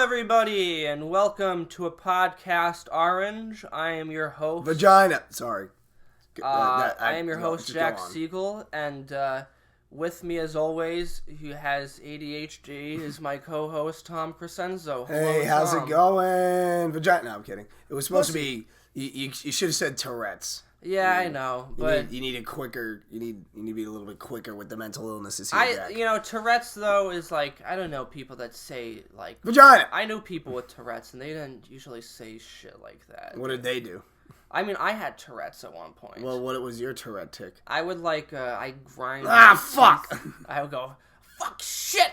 everybody, and welcome to a podcast, Orange. I am your host. Vagina. Sorry. I am your host, Jack Siegel, and with me, as always, who has ADHD, is my co-host, Tom Crescenzo. Hey, how's it going? Vagina. No, I'm kidding. It was supposed to be. You should have said Tourette's. Yeah, I know, but you need a quicker. You need to be a little bit quicker with the mental illnesses here, Jack. Tourette's though is like, I don't know people that say like Vagina. I know people with Tourette's, and they didn't usually say shit like that. What did they do? I mean, I had Tourette's at one point. Well, what was your Tourette tick? I would I grind. Fuck! I would go, fuck shit!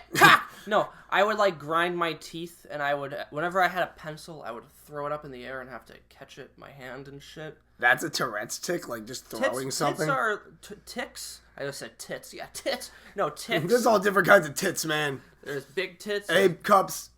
No, I would grind my teeth, and I would, whenever I had a pencil, I would throw it up in the air and have to catch it in my hand and shit. That's a Tourette's tick? Like just throwing something? Tits are ticks? I just said tits. Yeah, tits. No, ticks. There's all different kinds of tits, man. There's big tits. A cups.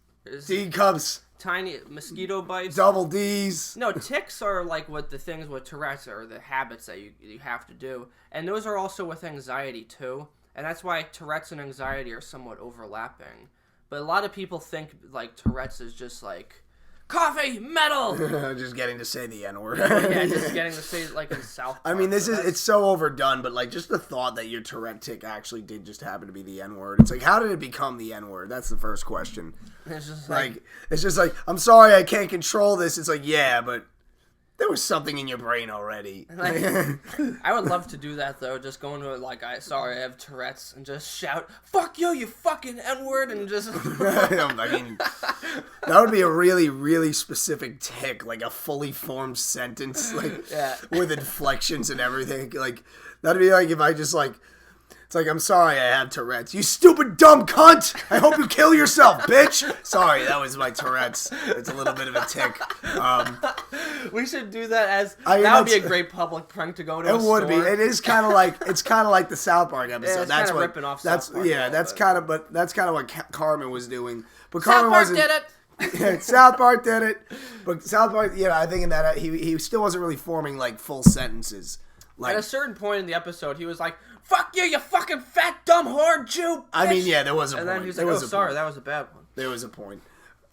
D cups. Tiny mosquito bites. Double D's. No, ticks are like what the things with Tourette's are, the habits that you have to do. And those are also with anxiety too. And that's why Tourette's and anxiety are somewhat overlapping. But a lot of people think Tourette's is just coffee, metal. Just getting to say the N-word. Yeah, just getting to say it in South Park. I mean, it's so overdone, but just the thought that your Tourette tick actually did just happen to be the N-word. It's how did it become the N-word? That's the first question. It's just it's just I'm sorry I can't control this. It's yeah, but there was something in your brain already. I would love to do that though. Just go into it I have Tourette's and just shout, "Fuck you, you fucking N-word," and just. I mean, that would be a really, really specific tick, a fully formed sentence, with inflections and everything. That'd be if I just It's I'm sorry I have Tourette's. You stupid dumb cunt! I hope you kill yourself, bitch! Sorry, that was my Tourette's. It's a little bit of a tick. We should do that that would be a great public prank to go to a store. It would be. It is kind of like the South Park episode. Yeah, that's what ripping off South Park. That's kind of what Carmen was doing. But South Park did it! South Park did it. But South Park, I think in that he still wasn't really forming full sentences. At a certain point in the episode, he was like, "Fuck you, you fucking fat dumb whore Jew!" Bitch. There was a point. And then he was like, "Oh, sorry, that was a bad one." There was a point.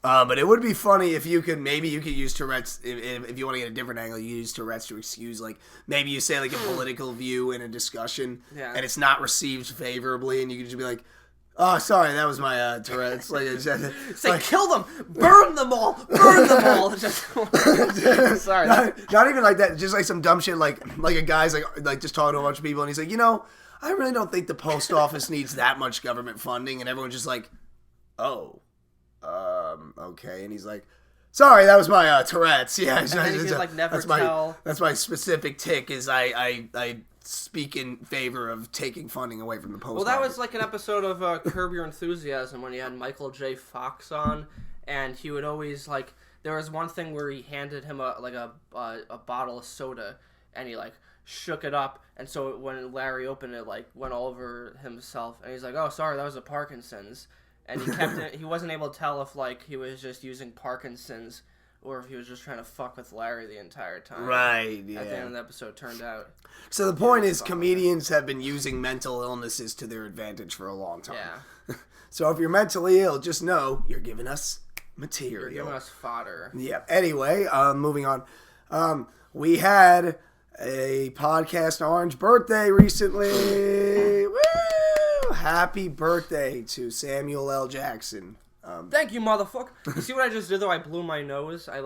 But it would be funny if you could use Tourette's if you want to get a different angle. You use Tourette's to excuse maybe you say a political view in a discussion, and it's not received favorably, and you could just be like, "Oh, sorry, that was my Tourette's." Say, kill them, burn them all. Sorry, not even like that. Just some dumb shit, like a guy's just talking to a bunch of people, and he's like, I really don't think the post office needs that much government funding, and everyone's just like, "Oh, okay," and he's like, "Sorry, that was my Tourette's." Yeah, that's my specific tick. Is I speak in favor of taking funding away from the post office. Well, that was an episode of Curb Your Enthusiasm when he had Michael J. Fox on, and he would always there was one thing where he handed him a bottle of soda, and he shook it up, and so when Larry opened it, went all over himself, and he's like, "Oh, sorry, that was a Parkinson's," and he kept it. He wasn't able to tell if he was just using Parkinson's or if he was just trying to fuck with Larry the entire time. Right, yeah. At the end of the episode, turned out. So the point is, comedians have been using mental illnesses to their advantage for a long time. Yeah. So if you're mentally ill, just know you're giving us material. You're giving us fodder. Yeah. Anyway, moving on. We had a Podcast Orange birthday recently. Woo! Happy birthday to Samuel L. Jackson. Thank you, motherfucker. You see what I just did, though? I blew my nose. I,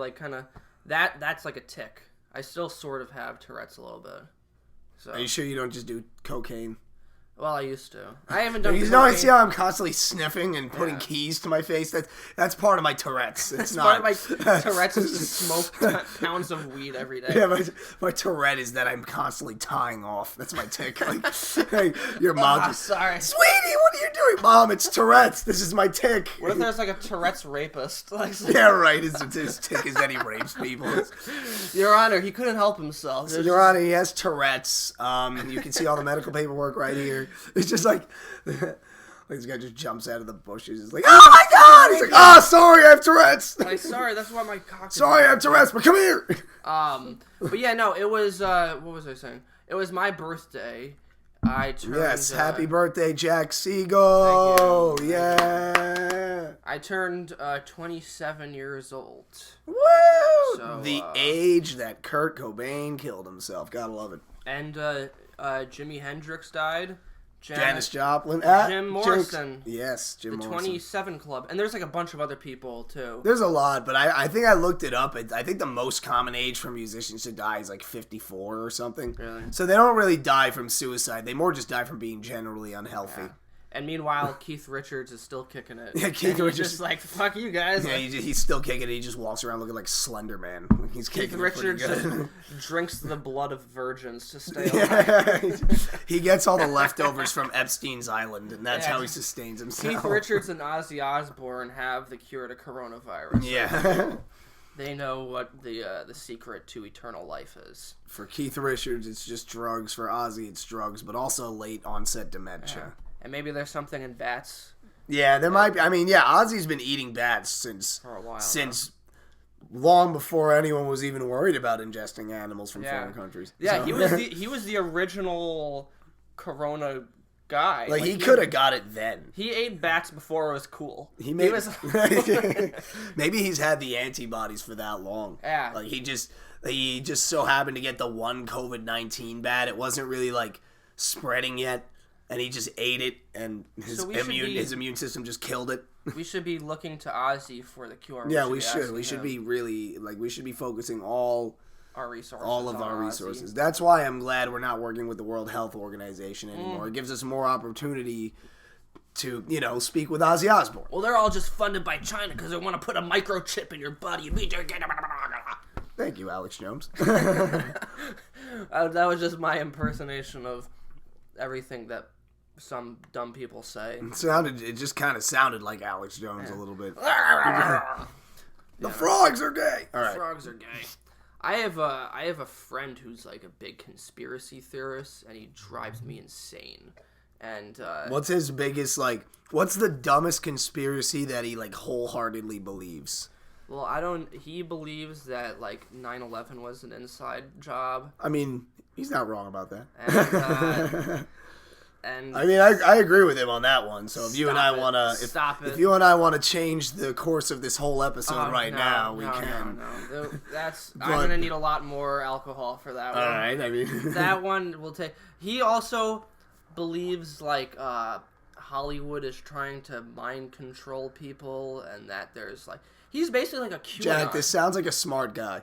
that's like a tick. I still sort of have Tourette's a little bit. So. Are you sure you don't just do cocaine? Well, I used to. I haven't done cocaine. I see how I'm constantly sniffing and putting keys to my face? That's part of my Tourette's. It's not. Part of my Tourette's is to smoke pounds of weed every day. Yeah, my Tourette is that I'm constantly tying off. That's my tick. Hey, your mom just... Sorry. Sweetie, what are you doing? Mom, it's Tourette's. This is my tick. What if there's a Tourette's rapist? Yeah, right. His tick is that he rapes people. Your Honor, he couldn't help himself. So, Your Honor, he has Tourette's. You can see all the medical paperwork right here. It's just this guy just jumps out of the bushes. He's like, "Oh my God!" He's like, sorry, I have Tourette's." Sorry, that's why my cock is... Sorry, I have Tourette's, but come here. But yeah, no, it was, what was I saying? It was my birthday, I turned. Yes, happy birthday, Jack Siegel. Thank you. Yeah. I turned 27 years old. Woo! So, the age that Kurt Cobain killed himself. Gotta love it. And Jimi Hendrix died. Janis Joplin. Jim Morrison. Yes, Jim the Morrison. 27 Club. And there's like a bunch of other people, too. There's a lot, but I think I looked it up. I think the most common age for musicians to die is like 54 or something. Really? So they don't really die from suicide. They more just die from being generally unhealthy. Yeah. And meanwhile, Keith Richards is still kicking it. Yeah, Keith Richards just like, fuck you guys. Yeah, he's still kicking it. He just walks around looking like Slender Man. He's Keith kicking Richards it pretty good. just drinks the blood of virgins to stay alive. Yeah. He gets all the leftovers from Epstein's Island, and that's Yeah. how he sustains himself. Keith Richards and Ozzy Osbourne have the cure to coronavirus. Yeah. They know what the secret to eternal life is. For Keith Richards, it's just drugs. For Ozzy, it's drugs, but also late onset dementia. Yeah. And maybe there's something in bats Yeah, there might be. I mean, yeah, Ozzy's been eating bats since for a while. Long before anyone was even worried about ingesting animals from foreign countries. Yeah, So- he was the original corona guy. like he could have got it then. He ate bats before it was cool. He was maybe he's had the antibodies for that long. Yeah. Like he just so happened to get the one COVID-19 bat. It wasn't really like spreading yet, and he just ate it, and his immune system just killed it. We should be looking to Ozzy for the cure. Yeah, we should. We should be really we should be focusing all of our resources. Ozzy. That's why I'm glad we're not working with the World Health Organization anymore. It gives us more opportunity to, speak with Ozzy Osbourne. Well, they're all just funded by China because they want to put a microchip in your body. Thank you, Alex Jones. That was just my impersonation of everything that some dumb people say. It just kind of sounded like Alex Jones a little bit. The frogs are gay. All right. Frogs are gay. I have a friend who's like a big conspiracy theorist, and he drives me insane. And what's his biggest what's the dumbest conspiracy that he wholeheartedly believes? Well, he believes that 9/11 was an inside job. I mean, he's not wrong about that. And I mean, I agree with him on that one. So if you and I want to, if you and I want to change the course of this whole episode now, we can. No. I'm gonna need a lot more alcohol for that one. All right, I mean, that one will take. He also believes Hollywood is trying to mind control people, and that there's he's basically like a QAnon. Jack, this sounds like a smart guy.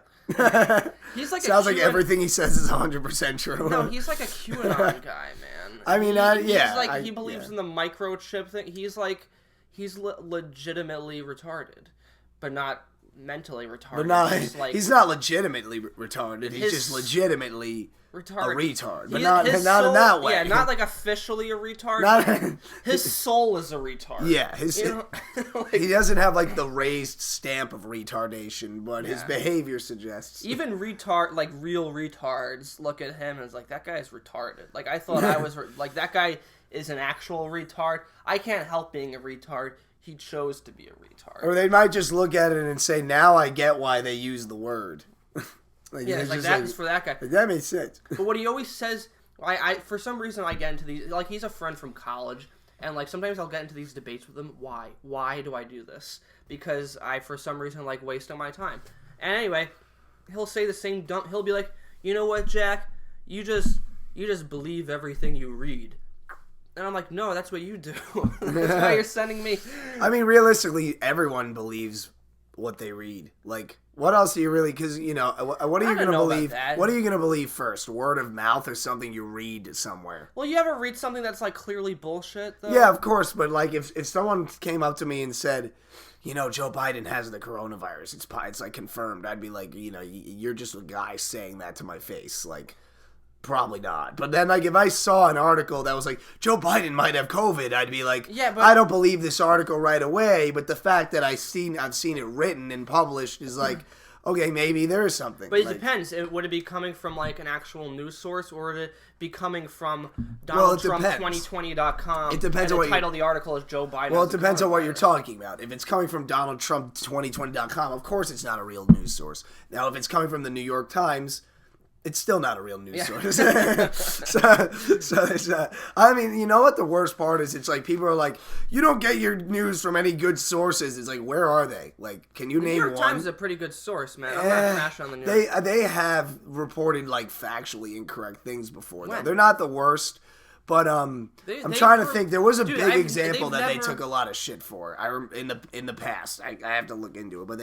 He's like sounds like everything he says is 100% true. No, he's like a QAnon guy, man. I mean, he believes in the microchip thing. He's legitimately retarded, but not mentally retarded. But he's not legitimately retarded. He's just legitimately retarded. A retard, but not in that way. Yeah, not officially a retard. His soul is a retard. Yeah, he doesn't have the raised stamp of retardation, but his behavior suggests. Even real retards look at him and is that guy's retarded. I thought I was that guy is an actual retard. I can't help being a retard. He chose to be a retard. Or they might just look at it and say, "Now I get why they use the word." That's for that guy. That makes sense. But what he always says, I for some reason I get into these. He's a friend from college, and sometimes I'll get into these debates with him. Why do I do this? Because I for some reason like wasting my time. And anyway, he'll say the same dumb. He'll be like, "You know what, Jack? You just believe everything you read." And I'm like, no, that's what you do. That's why you're sending me. I mean, realistically, everyone believes what they read. What else do you really? Because what are you going to believe? What are you going to believe first? Word of mouth or something you read somewhere? Well, you ever read something that's clearly bullshit? Though? Yeah, of course. But if someone came up to me and said, Joe Biden has the coronavirus, it's confirmed, I'd be like, you're just a guy saying that to my face, Probably not. But then, if I saw an article that was Joe Biden might have COVID, I'd be like, yeah, but I don't believe this article right away. But the fact that I've seen it written and published is okay, maybe there is something. But it depends. Would it be coming from an actual news source, or would it be coming from Donald Trump 2020.com? It depends on what the title of the article is Joe Biden. Well, it depends on what you're talking about. If it's coming from Donald Trump 2020.com, of course it's not a real news source. Now, if it's coming from the New York Times, It's still not a real news source. so it's, I mean, you know what the worst part is? It's like people are like, you don't get your news from any good sources. It's like, where are they? Like, can you name one? New York Times is a pretty good source, man. I'm not trash on the New York. They have reported like factually incorrect things before. Though. When? They're not the worst. But I'm trying to think. There was a big example that they took a lot of shit for. In the past, I have to look into it. But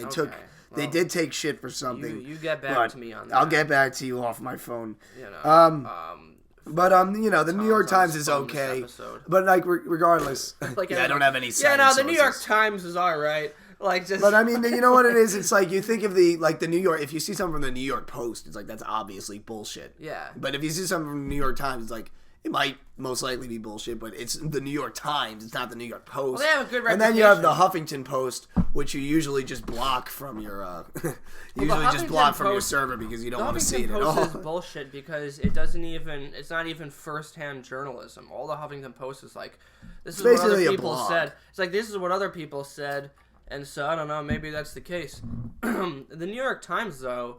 they did take shit for something. You get back to me on that. I'll get back to you off my phone. You know, you know, the New York Times is okay. But like regardless, like, I don't have any. The New York Times is all right. Like just. But I mean, you know what it is? It's like you think of the New York. If you see something from the New York Post, it's like that's obviously bullshit. Yeah. But if you see something from the New York Times, it's like. It might most likely be bullshit, but it's the New York Times. It's not the New York Post. Well, they have a good reputation. And then you have the Huffington Post, which you usually just block from your your server because you don't want to see it at all. The Huffington Post is bullshit because it's not even first-hand journalism. All the Huffington Post is like, this is what other people said. It's like, this is what other people said, and so, I don't know, maybe that's the case. The New York Times, though,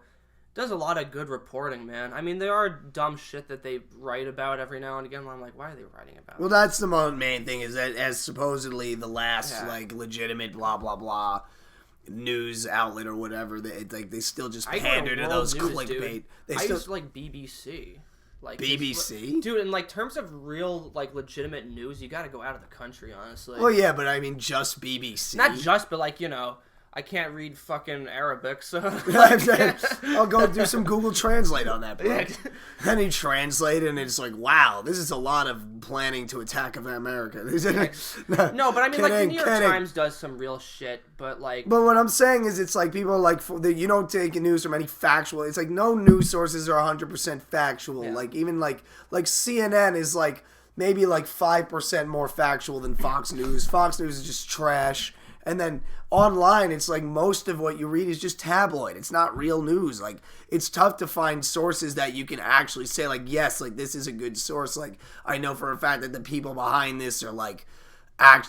does a lot of good reporting, man. I mean, there are dumb shit that they write about every now and again. I'm like, why are they writing about it? Well, that's the main thing is that as supposedly the last legitimate blah blah blah news outlet or whatever, they still just pander to those clickbait. I used to like BBC. Like BBC? Dude, in like terms of real like legitimate news, you got to go out of the country, honestly. Well, yeah, but I mean just BBC. Not just, but like, you know, I can't read fucking Arabic, so I'll go do some Google Translate on that, bro. Then you translate it, and it's like, wow, this is a lot of planning to attack America. No, but I mean, like, the New York Times does some real shit, but like... But what I'm saying is, it's like, people are like, you don't take news from any factual... It's like, no news sources are 100% factual. Yeah. Like, even like CNN is like, maybe like 5% more factual than Fox News. Fox News is just trash. And then online, it's like most of what you read is just tabloid. It's not real news. Like, it's tough to find sources that you can actually say, like, yes, like, this is a good source. Like, I know for a fact that the people behind this are, like,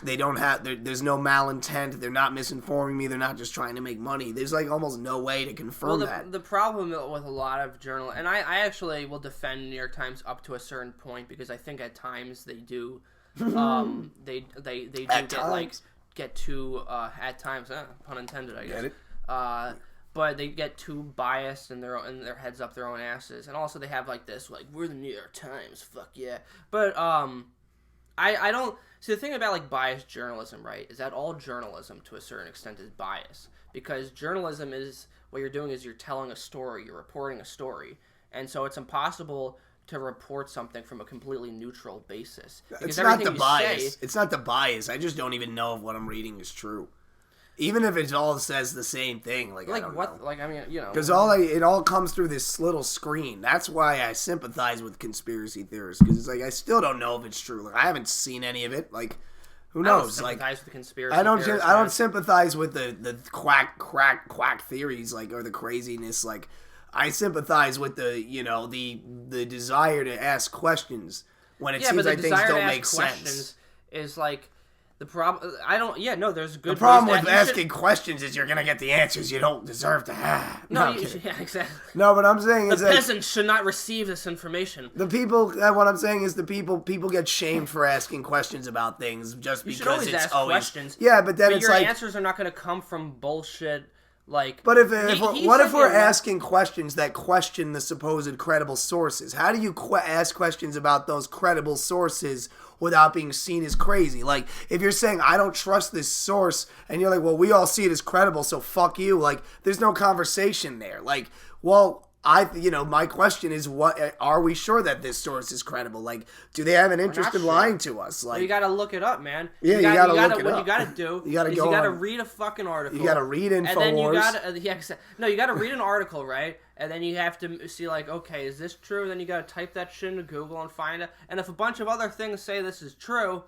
they don't have, there's no malintent. They're not misinforming me. They're not just trying to make money. There's, like, almost no way to confirm that. The problem with a lot of journalists, and I actually will defend New York Times up to a certain point because I think at times they do, they do get too at times, pun intended, I guess. Get it? But they get too biased and their heads up their own asses, and also they have like this, like, we're the New York Times, fuck yeah. But I don't see the thing about like biased journalism, right? Is that all journalism to a certain extent is bias, because journalism is what you're doing is you're telling a story, you're reporting a story, and so it's impossible to report something from a completely neutral basis. It's not the bias. It's not the bias. I just don't even know if what I'm reading is true. Even if it all says the same thing, like I don't know. Like, I mean, you know, because it all comes through this little screen. That's why I sympathize with conspiracy theorists, because it's like I still don't know if it's true. Like, I haven't seen any of it. Like, who knows? I don't sympathize with conspiracy. I don't sympathize with the quack theories, like, or the craziness. Like, I sympathize with the desire to ask questions when it seems like things don't make sense. Is like the problem. There's good. The problem with asking questions is you're gonna get the answers you don't deserve to have. Yeah, exactly. No, but I'm saying is the peasants should not receive this information. The people. What I'm saying is the people get shamed for asking questions about things just because always ask questions. Yeah, but then it's your answers are not gonna come from bullshit. Like, but if we're asking questions that question the supposed credible sources? How do you ask questions about those credible sources without being seen as crazy? Like, if you're saying, I don't trust this source, and you're like, well, we all see it as credible, so fuck you. Like, there's no conversation there. Like, well, my question is, what are we sure that this source is credible? Like, do they have an interest in lying to us? Like, well, you gotta look it up, man. Yeah, you gotta look it up. What you gotta do is you gotta read a fucking article. You gotta read InfoWars. And then you gotta read an article, right? And then you have to see, like, okay, is this true? Then you gotta type that shit into Google and find it. And if a bunch of other things say this is true,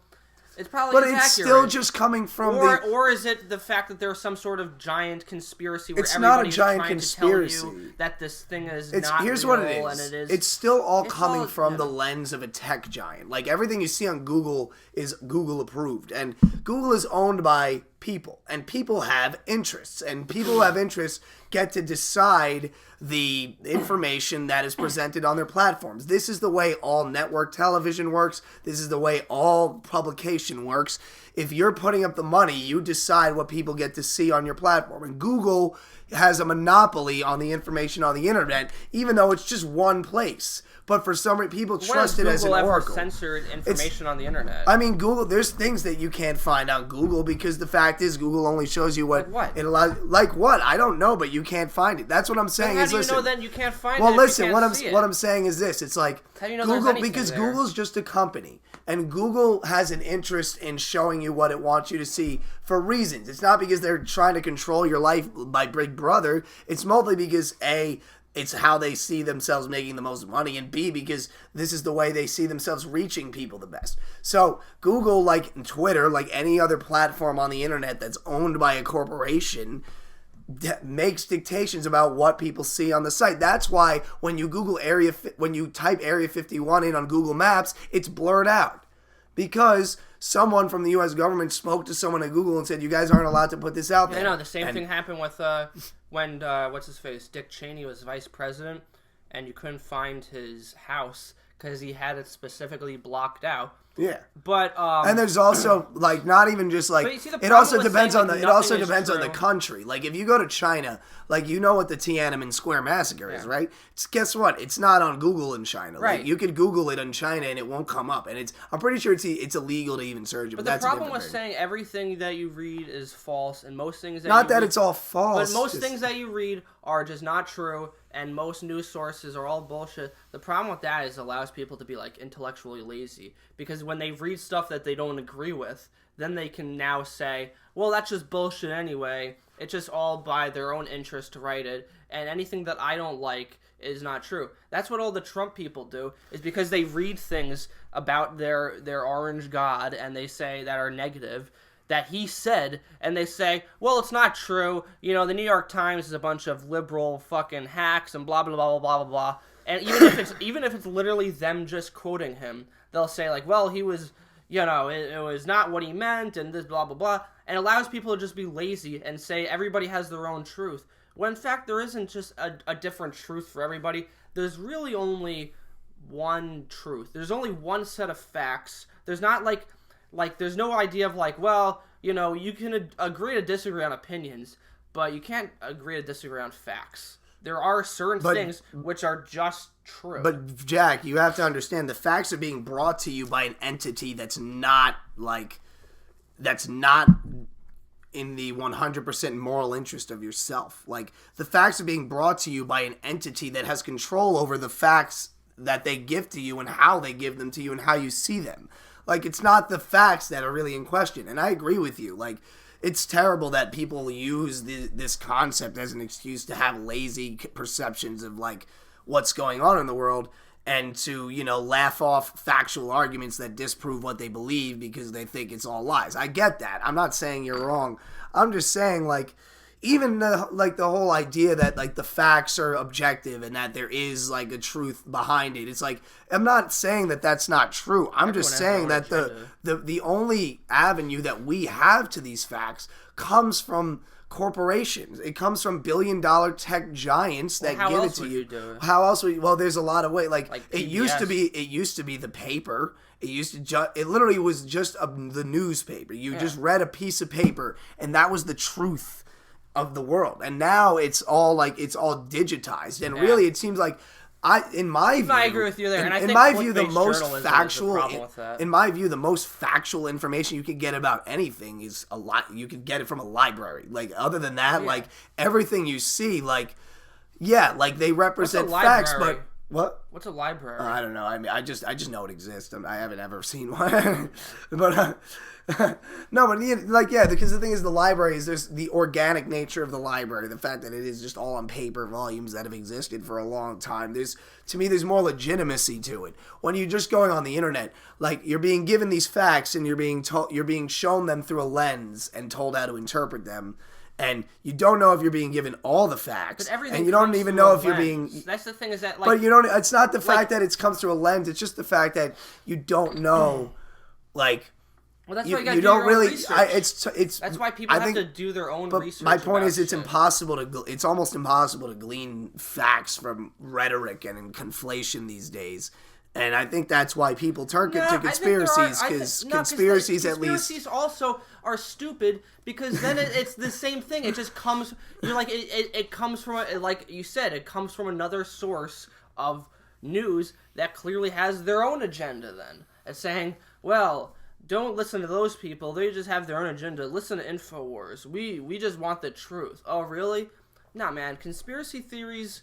it's probably accurate. Still just coming from or is it the fact that there's some sort of giant conspiracy where it's not a giant trying conspiracy. To tell you that this thing is not here's real, what it is. And it is. It's still all coming from the lens of a tech giant. Like, everything you see on Google is Google approved, and Google is owned by people, and people have interests, and people who have interests get to decide the information that is presented on their platforms. This is the way all network television works. This is the way all publication works. If you're putting up the money, you decide what people get to see on your platform. And Google has a monopoly on the information on the internet, even though it's just one place. But for some reason, people trust it as an oracle. Google ever censored information on the internet? I mean, Google. There's things that you can't find on Google because the fact is, Google only shows you what. Like what? It allows. Like what? I don't know, but you can't find it. That's what I'm saying. How do you know then you can't find it? Well, if listen. you what can't see it? I'm saying is this. It's like How do you know there's Google, anything because there? Google's just a company, and Google has an interest in showing you what it wants you to see for reasons. It's not because they're trying to control your life by Big Brother. It's mostly because A, it's how they see themselves making the most money, and B, because this is the way they see themselves reaching people the best. So Google, like Twitter, like any other platform on the internet that's owned by a corporation, makes dictations about what people see on the site. That's why when you when you type Area 51 in on Google Maps, it's blurred out. Because someone from the U.S. government spoke to someone at Google and said, you guys aren't allowed to put this out there. I know, the same thing happened with when, what's-his-face, Dick Cheney was vice president, and you couldn't find his house because he had it specifically blocked out. Yeah. But and there's also like not even just like you see, the it also problem with depends saying, on the like, it also nothing is depends on the true. country. Like if you go to China, like you know what the Tiananmen Square massacre is, right? Guess what? It's not on Google in China. Right. Like you could Google it in China and it won't come up. And I'm pretty sure it's illegal to even search it. But that's the a problem different with thing. saying everything that you read is false, and most things that Not you that read, it's all false. but most just- things that you read are just not true, and most news sources are all bullshit. The problem with that is it allows people to be like intellectually lazy, because when they read stuff that they don't agree with, then they can now say, well, that's just bullshit anyway. It's just all by their own interest to write it, and anything that I don't like is not true. That's what all the Trump people do, is because they read things about their orange god and they say that are negative, that he said, and they say, well, it's not true. You know, the New York Times is a bunch of liberal fucking hacks and blah, blah, blah, blah, blah, blah. And even if it's literally them just quoting him, they'll say, like, well, he was, you know, it was not what he meant, and this blah, blah, blah. And allows people to just be lazy and say everybody has their own truth. When, in fact, there isn't just a different truth for everybody. There's really only one truth. There's only one set of facts. There's not, like there's no idea of, like, well, you know, you can agree to disagree on opinions, but you can't agree to disagree on facts. There are certain things which are just true. But Jack, you have to understand the facts are being brought to you by an entity that's not in the 100% moral interest of yourself. Like the facts are being brought to you by an entity that has control over the facts that they give to you and how they give them to you and how you see them. Like, it's not the facts that are really in question. And I agree with you. Like, it's terrible that people use this concept as an excuse to have lazy perceptions of, like, what's going on in the world and to, you know, laugh off factual arguments that disprove what they believe because they think it's all lies. I get that. I'm not saying you're wrong. I'm just saying, like, even the whole idea that like the facts are objective and that there is like a truth behind it. It's like, I'm not saying that that's not true. I'm just saying that the only avenue that we have to these facts comes from corporations. It comes from billion-dollar tech giants that give it to you. How else would you? Well, there's a lot of ways. Like it used to be the paper. It literally was just the newspaper. You just read a piece of paper and that was the truth of the world. And now it's all digitized. And really it seems like I agree with you there. And I think in my view, the most factual information you can get about anything is a lot. You can get it from a library. Like other than that, like everything you see, like they represent facts, but what? What's a library? I don't know. I mean, I just know it exists. I haven't ever seen one, but no, but because the thing is, the library is there's the organic nature of the library, the fact that it is just all on paper volumes that have existed for a long time. To me, there's more legitimacy to it. When you're just going on the internet, like you're being given these facts and you're being shown them through a lens and told how to interpret them. And you don't know if you're being given all the facts, and you don't even know if you're being. That's the thing is that, like, but you don't. It's not the fact that it comes through a lens. It's just the fact that you don't know, like, Well, that's why you gotta you do don't your own really. research. It's. That's why people I have think, to do their own but research. my point is, it's shit. impossible to. It's almost impossible to glean facts from rhetoric and in conflation these days. And I think that's why people turn to conspiracies, because conspiracies at least. Conspiracies also are stupid because then it's the same thing. It just comes. You're like it comes from like you said. It comes from another source of news that clearly has their own agenda. Then it's saying, well, don't listen to those people. They just have their own agenda. Listen to InfoWars. We just want the truth. Oh, really? Nah, man. Conspiracy theories,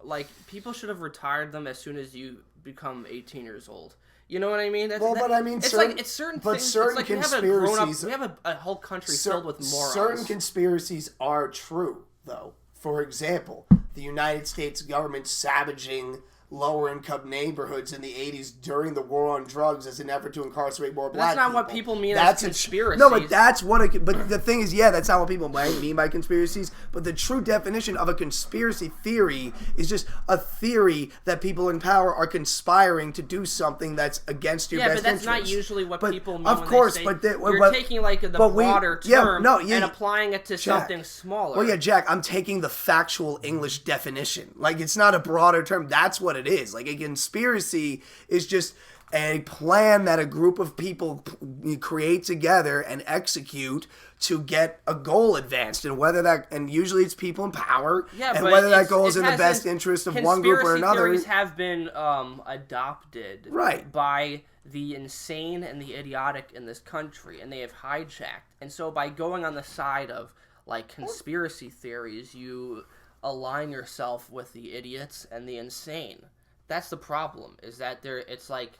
like, people should have retired them as soon as you become 18 years old. You know what I mean? But I mean, it's certain, it's certain but things. certain it's like conspiracies. We have a whole country filled with morons. Certain conspiracies are true, though. For example, the United States government savaging lower-income neighborhoods in the 80s during the war on drugs as an effort to incarcerate more black people. That's not what people mean as conspiracies. No, but that's what but the thing is, yeah, that's not what people mean by conspiracies, but the true definition of a conspiracy theory is just a theory that people in power are conspiring to do something that's against your best interest. Yeah, but that's not usually what people mean of when course, they say, but you're taking like the broader term and applying it to something smaller. Well, yeah, Jack, I'm taking the factual English definition. Like, it's not a broader term. That's what it is. Like, a conspiracy is just a plan that a group of people create together and execute to get a goal advanced, and usually it's people in power, and whether that goal is in the best interest of one group or another. Conspiracy theories have been adopted by the insane and the idiotic in this country, and they have hijacked. And so by going on the side of like conspiracy theories, you align yourself with the idiots and the insane. That's the problem, is that it's like,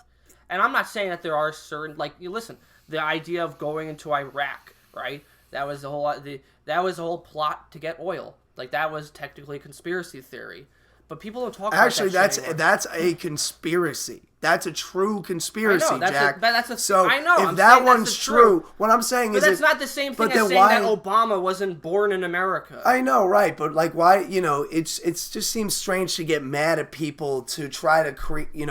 and I'm not saying that there are certain, like, you listen, the idea of going into Iraq, right? That was the whole plot to get oil. Like, that was technically a conspiracy theory. But people don't talk about that anymore. That's a conspiracy. That's a true conspiracy, Jack. I know. If that one's true, what I'm saying is... But that's not the same thing as saying that Obama wasn't born in America. I know, right. But, like, why, it just seems strange to get mad at people to try to,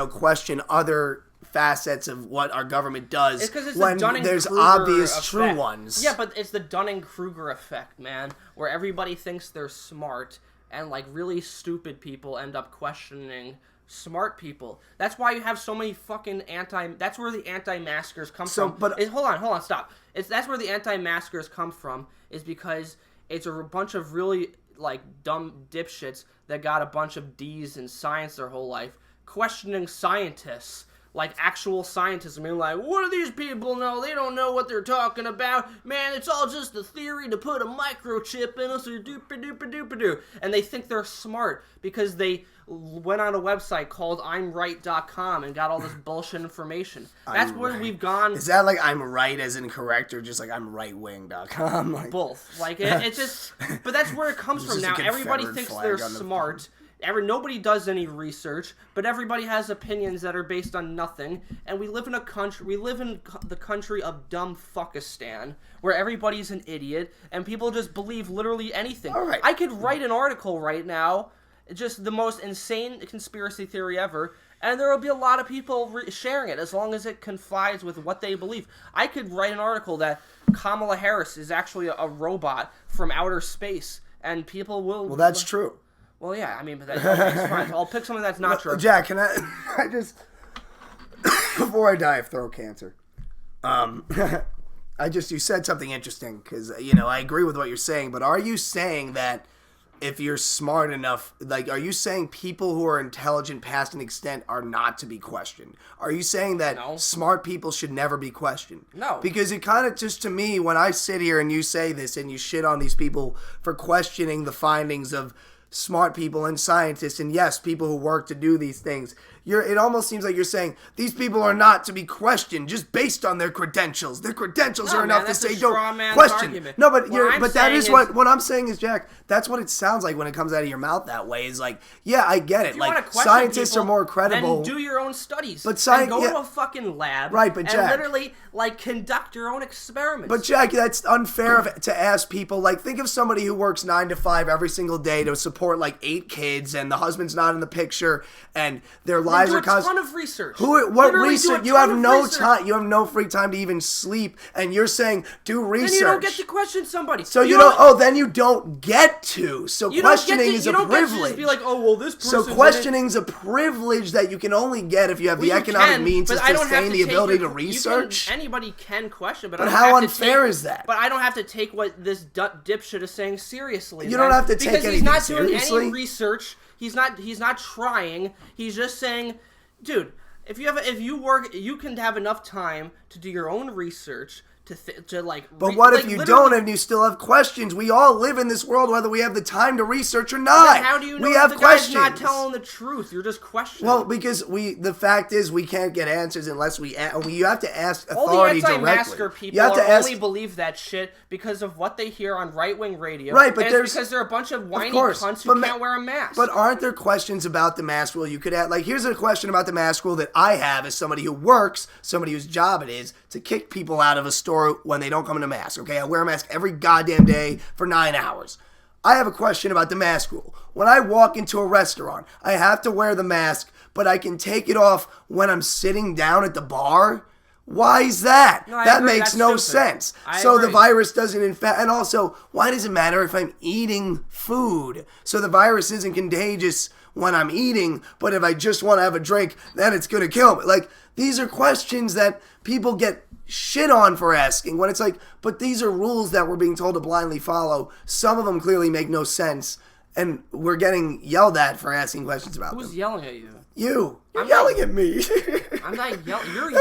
question other facets of what our government does. It's because it's when the Dunning-Kruger there's obvious effect. true ones. Yeah, but it's the Dunning-Kruger effect, man, where everybody thinks they're smart, and like really stupid people end up questioning smart people. That's why you have so many fucking that's where the anti-maskers come from. But hold on, stop. That's where the anti-maskers come from, is because it's a bunch of really like dumb dipshits that got a bunch of D's in science their whole life, questioning scientists. Like actual scientists, I mean, like, what do these people know? They don't know what they're talking about. Man, it's all just a theory to put a microchip in us or doop-a-doop-a-doop-a-doo. And they think they're smart because they went on a website called I'mRight.com and got all this bullshit information. That's where we've gone. Is that like I'm right as in correct, or just like I'm rightwing.com? Like, both. Like, it's just, but that's where it comes from now. Everybody thinks they're smart. Nobody does any research, but everybody has opinions that are based on nothing. And we live in the country of dumb fuckistan, where everybody's an idiot and people just believe literally anything. All right. I could write an article right now, just the most insane conspiracy theory ever, and there will be a lot of people sharing it as long as it confides with what they believe. I could write an article that Kamala Harris is actually a robot from outer space, and people will. Well, that's true. Well, yeah, I mean, but that's fine. I'll pick something that's not true. Jack, can I just, before I die of throat cancer, you said something interesting, because, I agree with what you're saying, but are you saying that if you're smart enough, like, are you saying people who are intelligent past an extent are not to be questioned? Are you saying that smart people should never be questioned? No. Because it kind of, just to me, when I sit here and you say this and you shit on these people for questioning the findings of smart people and scientists, and yes, people who work to do these things, it almost seems like you're saying these people are not to be questioned just based on their credentials. Their credentials are enough to say don't question. Argument. No, but that is what I'm saying is, Jack, that's what it sounds like when it comes out of your mouth that way. Is like, yeah, I get it. Like, scientists are more credible. Then do your own studies. But go to a fucking lab, right? But Jack, and literally like conduct your own experiments. But Jack, that's unfair to ask people. Like, think of somebody who works 9 to 5 every single day to support support like 8 kids, and the husband's not in the picture, and their lives do are a ton of research. What Literally research? You have no time. You have no free time to even sleep, and you're saying do research. Then you don't get to question somebody. So you don't. Oh, then you don't get to. So questioning is a privilege. You don't get to be like, oh well, this person. So questioning is a privilege that you can only get if you have the economic means to sustain the ability to research. Anybody can question, but how unfair is that? But I don't have to take what this dipshit is saying seriously. You don't have to take anything because seriously. he's not doing any research. He's not trying. He's just saying, dude, if you work, you can have enough time to do your own research. But what if you don't and you still have questions? We all live in this world whether we have the time to research or not. How do you know we have the questions? guy's not telling the truth? You're just questioning. Well, because the fact is we can't get answers unless you have to ask authority all the directly. anti-masker people only believe that shit because of what they hear on right-wing radio. Right, but it's because they're a bunch of whiny cunts who can't wear a mask. But aren't there questions about the mask rule you could ask? Like, here's a question about the mask rule that I have as somebody who works, somebody whose job it is to kick people out of a store when they don't come in a mask, okay? I wear a mask every goddamn day for 9 hours. I have a question about the mask rule. When I walk into a restaurant, I have to wear the mask, but I can take it off when I'm sitting down at the bar? Why is that? No, that makes no sense. So the virus doesn't infect, and also, why does it matter if I'm eating food? So the virus isn't contagious when I'm eating, but if I just want to have a drink, then it's going to kill me. Like, these are questions that people get shit on for asking when it's like, but these are rules that we're being told to blindly follow. Some of them clearly make no sense, and we're getting yelled at for asking questions about them. Who's yelling at you? You're yelling at me. I'm not yelling.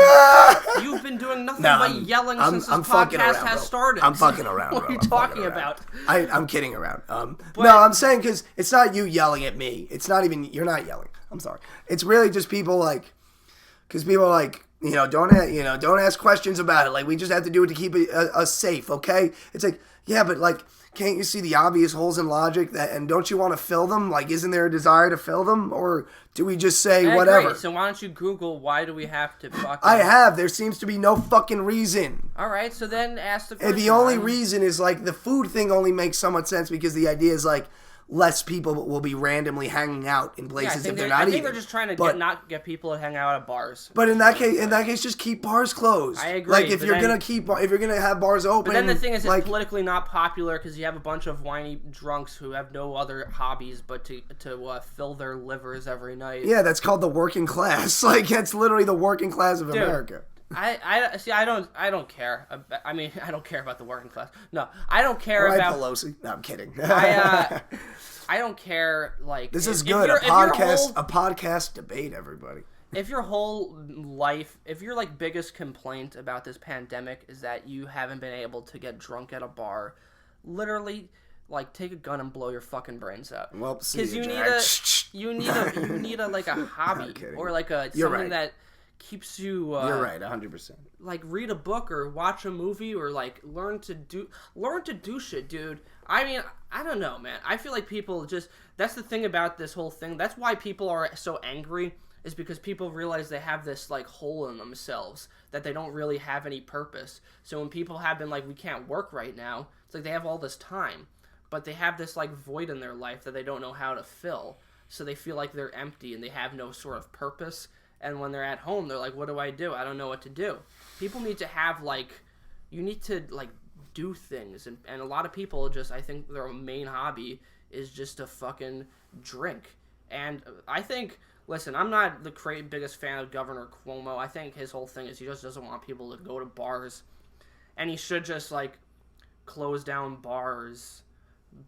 You've been doing nothing but yelling since this podcast has started. I'm fucking around. What are you talking about? I'm kidding around. No, I'm saying because it's not you yelling at me. It's not even, you're not yelling. I'm sorry. It's really just people like, because people are like, don't ask questions about it. Like, we just have to do it to keep us safe, okay? It's like, yeah, but like, can't you see the obvious holes in logic and don't you want to fill them? Like, isn't there a desire to fill them? Or do we just say whatever? Agree. So why don't you Google why do we have to fucking... I have. There seems to be no fucking reason. Alright, so then ask the question. And the only reason is like the food thing only makes somewhat sense because the idea is like less people will be randomly hanging out in places if they're not eating. I think they're just trying to not get people to hang out at bars. But in that case, just keep bars closed. I agree. Like if you're gonna have bars open. But then the thing is, it's politically not popular because you have a bunch of whiny drunks who have no other hobbies but to fill their livers every night. Yeah, that's called the working class. Like that's literally the working class of America. I see. I don't care. I mean, I don't care about the working class. No, I don't care about Pelosi. No, I'm kidding. I don't care. Like this is good. A podcast debate, everybody. If your whole life, if your like biggest complaint about this pandemic is that you haven't been able to get drunk at a bar, literally, like take a gun and blow your fucking brains out. Well, because you need a like a hobby or like something that keeps you you're right 100%. Like read a book or watch a movie or like learn to do shit, dude. I mean, I don't know, man. I feel like people just, that's the thing about this whole thing. That's why people are so angry, is because people realize they have this like hole in themselves that they don't really have any purpose. So when people have been like, we can't work right now, it's like they have all this time, but they have this like void in their life that they don't know how to fill. So they feel like they're empty and they have no sort of purpose. And when they're at home, they're like, what do? I don't know what to do. People need to have like, you need to like do things. And a lot of people just, I think their main hobby is just to fucking drink. And I think, listen, I'm not the biggest fan of Governor Cuomo. I think his whole thing is he just doesn't want people to go to bars. And he should just like close down bars.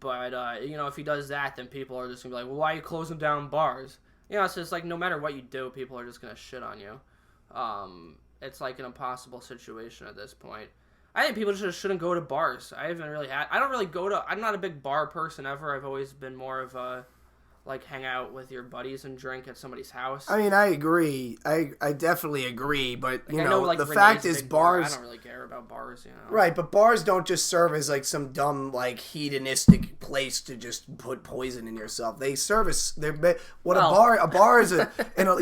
But, if he does that, then people are just going to be like, well, why are you closing down bars? It's just like no matter what you do, people are just going to shit on you. It's like an impossible situation at this point. I think people just shouldn't go to bars. I'm not a big bar person ever. I've always been more of a like hang out with your buddies and drink at somebody's house. I mean, I agree. I definitely agree, but Like, you I know, like, the Renee's fact a is big bar. bars. I don't really care about bars, you know. Right, but bars don't just serve as like some dumb like hedonistic place to just put poison in yourself. They service a bar is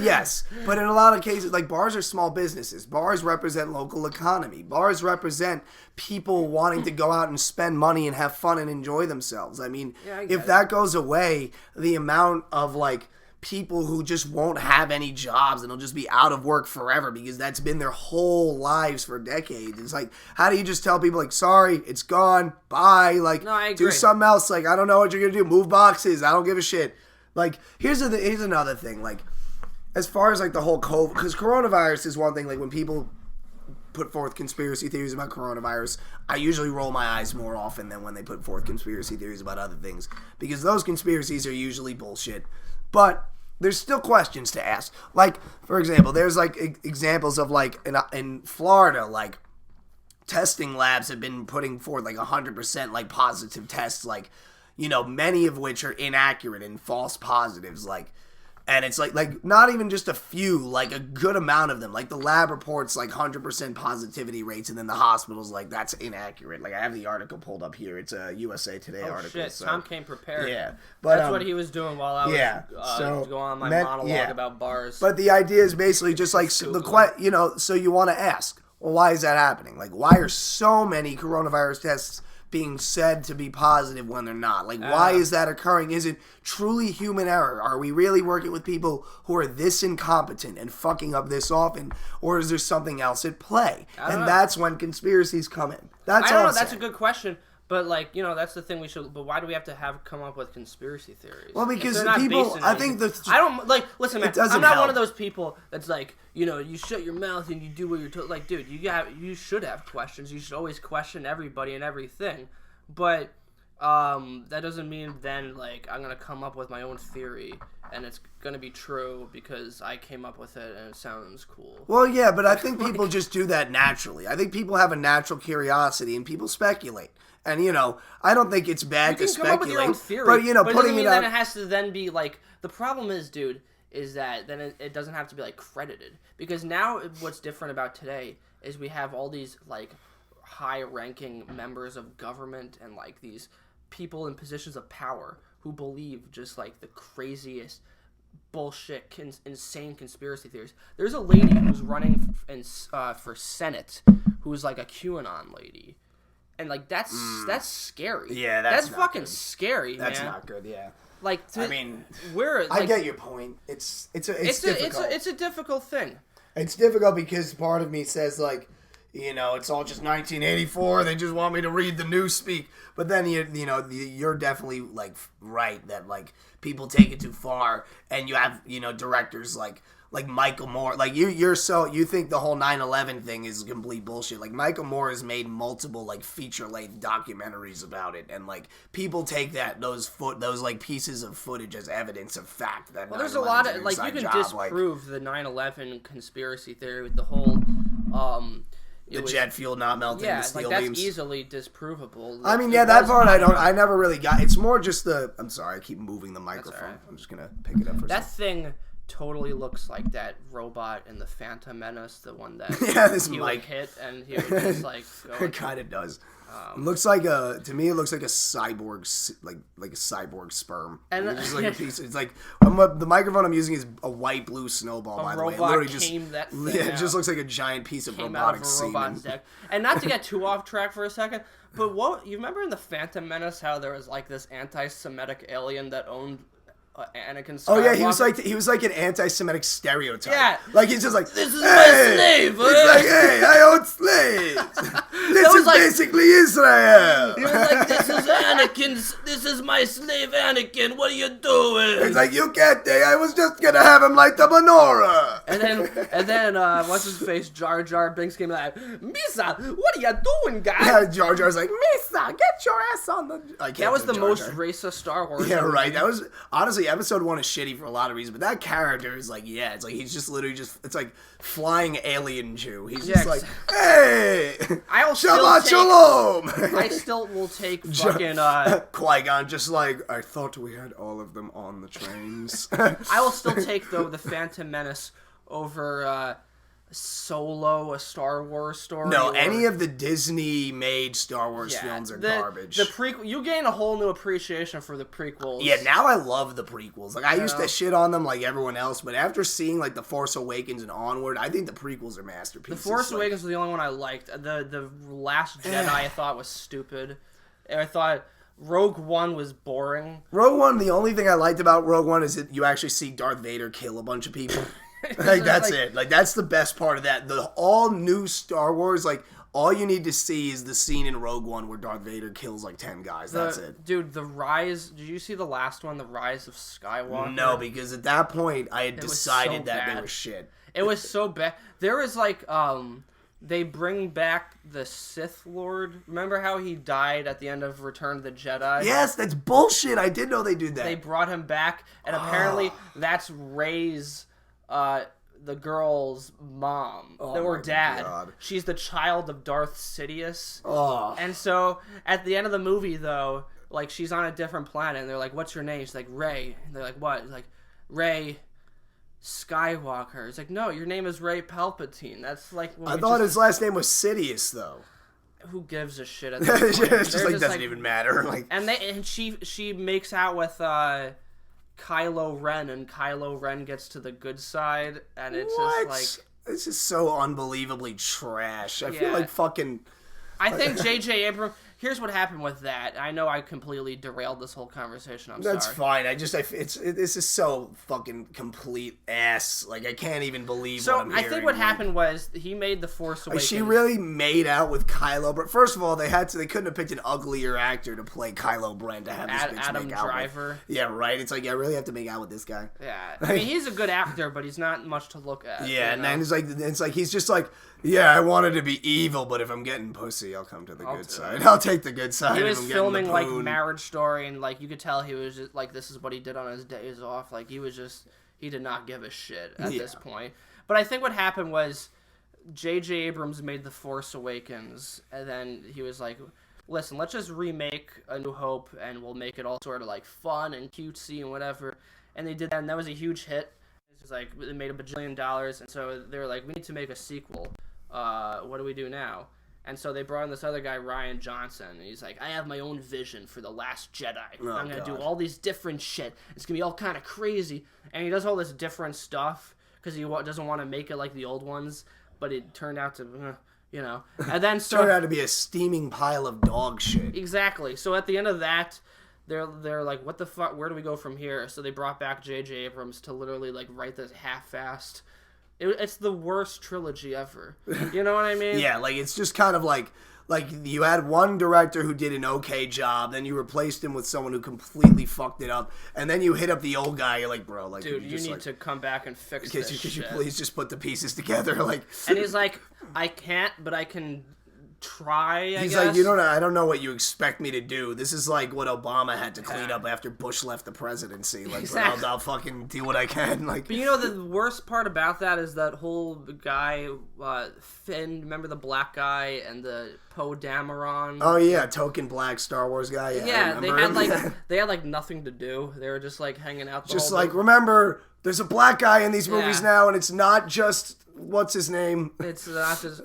yes, but in a lot of cases like bars are small businesses. Bars represent local economy. Bars represent people wanting to go out and spend money and have fun and enjoy themselves. I mean, if that goes away, the amount of like people who just won't have any jobs and they'll just be out of work forever because that's been their whole lives for decades. It's like, how do you just tell people like, sorry, it's gone, bye, like, No, I agree. do something else, like, I don't know what you're gonna do, move boxes, I don't give a shit. Like, here's another thing, like, as far as like the whole COVID, because coronavirus is one thing, like when people put forth conspiracy theories about coronavirus, I usually roll my eyes more often than when they put forth conspiracy theories about other things, because those conspiracies are usually bullshit. But there's still questions to ask. Like, for example, there's like examples of like in Florida, like testing labs have been putting forth like 100% like positive tests, like, you know, many of which are inaccurate and false positives, like. And it's like not even just a few, like a good amount of them. Like the lab reports like 100% positivity rates, and then the hospital's like, that's inaccurate. Like I have the article pulled up here. It's a USA Today article. Shit, so. Tom came prepared. Yeah, but that's what he was doing while I was going on my monologue about bars. But the idea is basically just like so you want to ask, well, why is that happening? Like, why are so many coronavirus tests being said to be positive when they're not? Like, why is that occurring? Is it truly human error? Are we really working with people who are this incompetent and fucking up this often? Or is there something else at play? And that's when conspiracies come in. That's all I'm saying. That's a good question. But, like, you know, that's the thing but why do we have to come up with conspiracy theories? Well, because people, I think I don't, like, listen, man, I'm not help. one of those people that's like, you know, you shut your mouth and you do what you're told. Like, dude, you should have questions. You should always question everybody and everything. But, that doesn't mean then, like, I'm going to come up with my own theory and it's going to be true because I came up with it and it sounds cool. Well, yeah, but I think people just do that naturally. I think people have a natural curiosity and people speculate. And, you know, I don't think it's bad to speculate. You can come up with your own theory. But, you know, putting it out... Then it has to then be, like... The problem is, dude, is that then it doesn't have to be, like, credited. Because now what's different about today is we have all these, like, high-ranking members of government and, like, these people in positions of power who believe just, like, the craziest bullshit, insane conspiracy theories. There's a lady who's running for Senate who's, like, a QAnon lady. And, like, that's scary. Yeah, that's fucking good. Scary, That's man. not good, yeah. Like, I mean, I get your point. It's difficult. It's a difficult thing. It's difficult because part of me says, like, you know, it's all just 1984. They just want me to read the newspeak. But then, you're definitely, like, right that, like, people take it too far. And you have, you know, directors like Michael Moore. Like, you think the whole 9/11 thing is complete bullshit. Like, Michael Moore has made multiple, like, feature-length documentaries about it. And, like, people take those like, pieces of footage as evidence of fact. That there's a lot of, like, you can disprove the 9/11 conspiracy theory with the whole, jet fuel not melting, the steel that's beams. Easily disprovable. I mean, yeah, that part I never really got. It's more just I'm sorry, I keep moving the microphone. Right. I'm just gonna pick it up for a second. That thing totally looks like that robot in the Phantom Menace, the one that he would hit and he would just like go. It kind of does. It looks like to me it looks like a cyborg, like a cyborg sperm. And it's just like a piece. It's like the microphone I'm using is a white blue snowball. By the way, it literally it just looks like a giant piece of robotic semen. And not to get too off track for a second, but you remember in the Phantom Menace how there was like this anti-Semitic alien that owned Anakin Skywalker? Oh yeah, he was like an anti-Semitic stereotype. Yeah, like he's just like, this is my slave. He's like, hey, I own slaves. This is basically Israel. He was like, this is Anakin's. This is my slave, Anakin. What are you doing? He's like, you can't. I was just gonna have him light the menorah. And then what's his face? Jar Jar Binks came like, Misa, what are you doing, guys? Yeah, Jar Jar's like, Misa, get your ass on the. That was the most racist Star Wars. Yeah, right. That was honestly. honestly, episode 1 is shitty for a lot of reasons, but that character is like, yeah, it's like he's just literally it's like flying alien Jew. He's just like, hey, I'll Shabbat Shalom. I still will take fucking Qui-Gon just like, I thought we had all of them on the trains. I will still take though the Phantom Menace over Solo, a Star Wars story. No, any of the Disney-made Star Wars films are garbage. The prequel, you gain a whole new appreciation for the prequels. Yeah, now I love the prequels. Like I used to shit on them like everyone else, but after seeing like the Force Awakens and onward, I think the prequels are masterpieces. The Force Awakens was the only one I liked. The Last Jedi I thought was stupid. I thought Rogue One was boring. Rogue One, the only thing I liked about Rogue One is that you actually see Darth Vader kill a bunch of people. Like that's it. Like that's the best part of that. The all new Star Wars, like all you need to see is the scene in Rogue One where Darth Vader kills like 10 guys. That's it. Dude, the Rise. Did you see the last one, the Rise of Skywalker? No, because at that point I had decided that they were shit. It was so bad. There was like they bring back the Sith Lord. Remember how he died at the end of Return of the Jedi? Yes, that's bullshit. I did know they did that. They brought him back, and apparently that's Rey's. The girl's mom or dad. God. She's the child of Darth Sidious. Oh. And so at the end of the movie, though, like she's on a different planet, and they're like, "What's your name?" She's like, "Rey." And they're like, "What?" She's like, "Rey Skywalker." It's like, "No, your name is Rey Palpatine." That's like. I thought his last name was Sidious, though. Who gives a shit? At this point? It's just like doesn't even matter. Like, and she makes out with Kylo Ren, and Kylo Ren gets to the good side, and it's just like... This is so unbelievably trash. I feel like fucking... I think J.J. Abrams... Here's what happened with that. I know I completely derailed this whole conversation. I'm sorry. That's fine. This is so fucking complete ass. Like, I can't even believe what I'm hearing. So, I think what happened was he made The Force Awakens. She really made out with Kylo, but first of all, they couldn't have picked an uglier actor to play Kylo Ren to have this bitch Adam make out Driver. With. Yeah, right. It's like, I really have to make out with this guy. Yeah. I mean, he's a good actor, but he's not much to look at. Yeah, and then it's like he's just like, yeah, I wanted to be evil, but if I'm getting pussy, I'll come to the good side. I'll take the good side. He was filming like Marriage Story, and like you could tell he was just like, this is what he did on his days off. Like he did not give a shit at this point. But I think what happened was J.J. Abrams made The Force Awakens, and then he was like, listen, let's just remake A New Hope, and we'll make it all sort of like fun and cutesy and whatever. And they did that, and that was a huge hit. It was like, it made $1 bajillion, and so they were like, we need to make a sequel. What do we do now? And so they brought in this other guy, Rian Johnson, and he's like, I have my own vision for The Last Jedi. I'm going to do all these different shit. It's going to be all kind of crazy. And he does all this different stuff because he doesn't want to make it like the old ones, but it turned out to, And then turned out to be a steaming pile of dog shit. Exactly. So at the end of that, they're like, what the fuck? Where do we go from here? So they brought back J.J. Abrams to literally like write this half-assed. It's the worst trilogy ever. You know what I mean? Yeah, like it's just kind of like you had one director who did an okay job, then you replaced him with someone who completely fucked it up, and then you hit up the old guy. You're like, bro, like, dude, you need to come back and fix this shit. Could you please just put the pieces together? Like, and he's like, I can't, but I can try. He's like, I don't know what you expect me to do. This is like what Obama had to clean up after Bush left the presidency. Like, exactly. But I'll fucking do what I can. Like, but the worst part about that is that whole guy, Finn. Remember the black guy and the Poe Dameron? Oh yeah, token black Star Wars guy. Yeah, they had like nothing to do. They were just like hanging out. Just like, remember, there's a black guy in these movies now, and it's not just what's his name. It's not just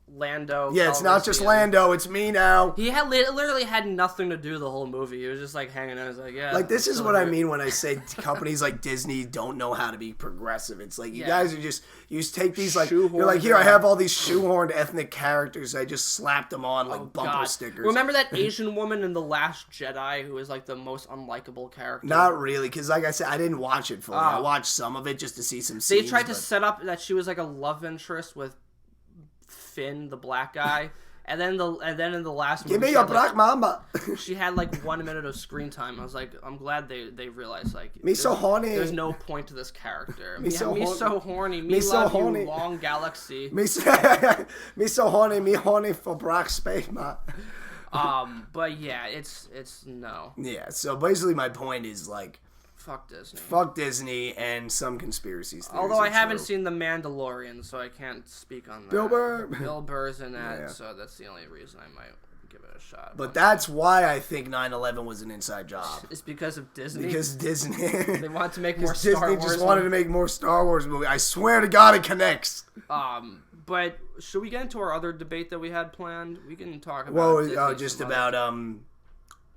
Lando. Yeah, it's not just Lando, it's me now. He literally had nothing to do the whole movie. He was just like hanging out. He was like, yeah. Like, this is what I mean when I say companies like Disney don't know how to be progressive. It's like, you guys are just, you just take these, like, you're like, here, I have all these shoehorned ethnic characters. I just slapped them on like bumper stickers. Remember that Asian woman in The Last Jedi who was like the most unlikable character? Not really, because like I said, I didn't watch it fully. I watched some of it just to see some scenes. They tried to set up that she was like a love interest with Finn, the black guy, and then in the last movie, give me your black mama. She had like 1 minute of screen time. I was like, I'm glad they realized like me so horny. There's no point to this character. Me so horny. Me love so horny. You, long galaxy. Me so horny. Me horny for black space, man. But yeah, it's no. Yeah, so basically my point is, like, Fuck Disney. fuck Disney and some conspiracies. Although I haven't seen The Mandalorian, so I can't speak on that. Bill Burr. Bill Burr's in that, Yeah. so that's the only reason I might give it a shot. But that's why I think 9/11 was an inside job. It's because of Disney. Because Disney. They wanted to make more Disney Star Wars. just wanted to make more Star Wars movies. I swear to God, it connects. But should we get into our other debate that we had planned? We can talk about. Well, just some about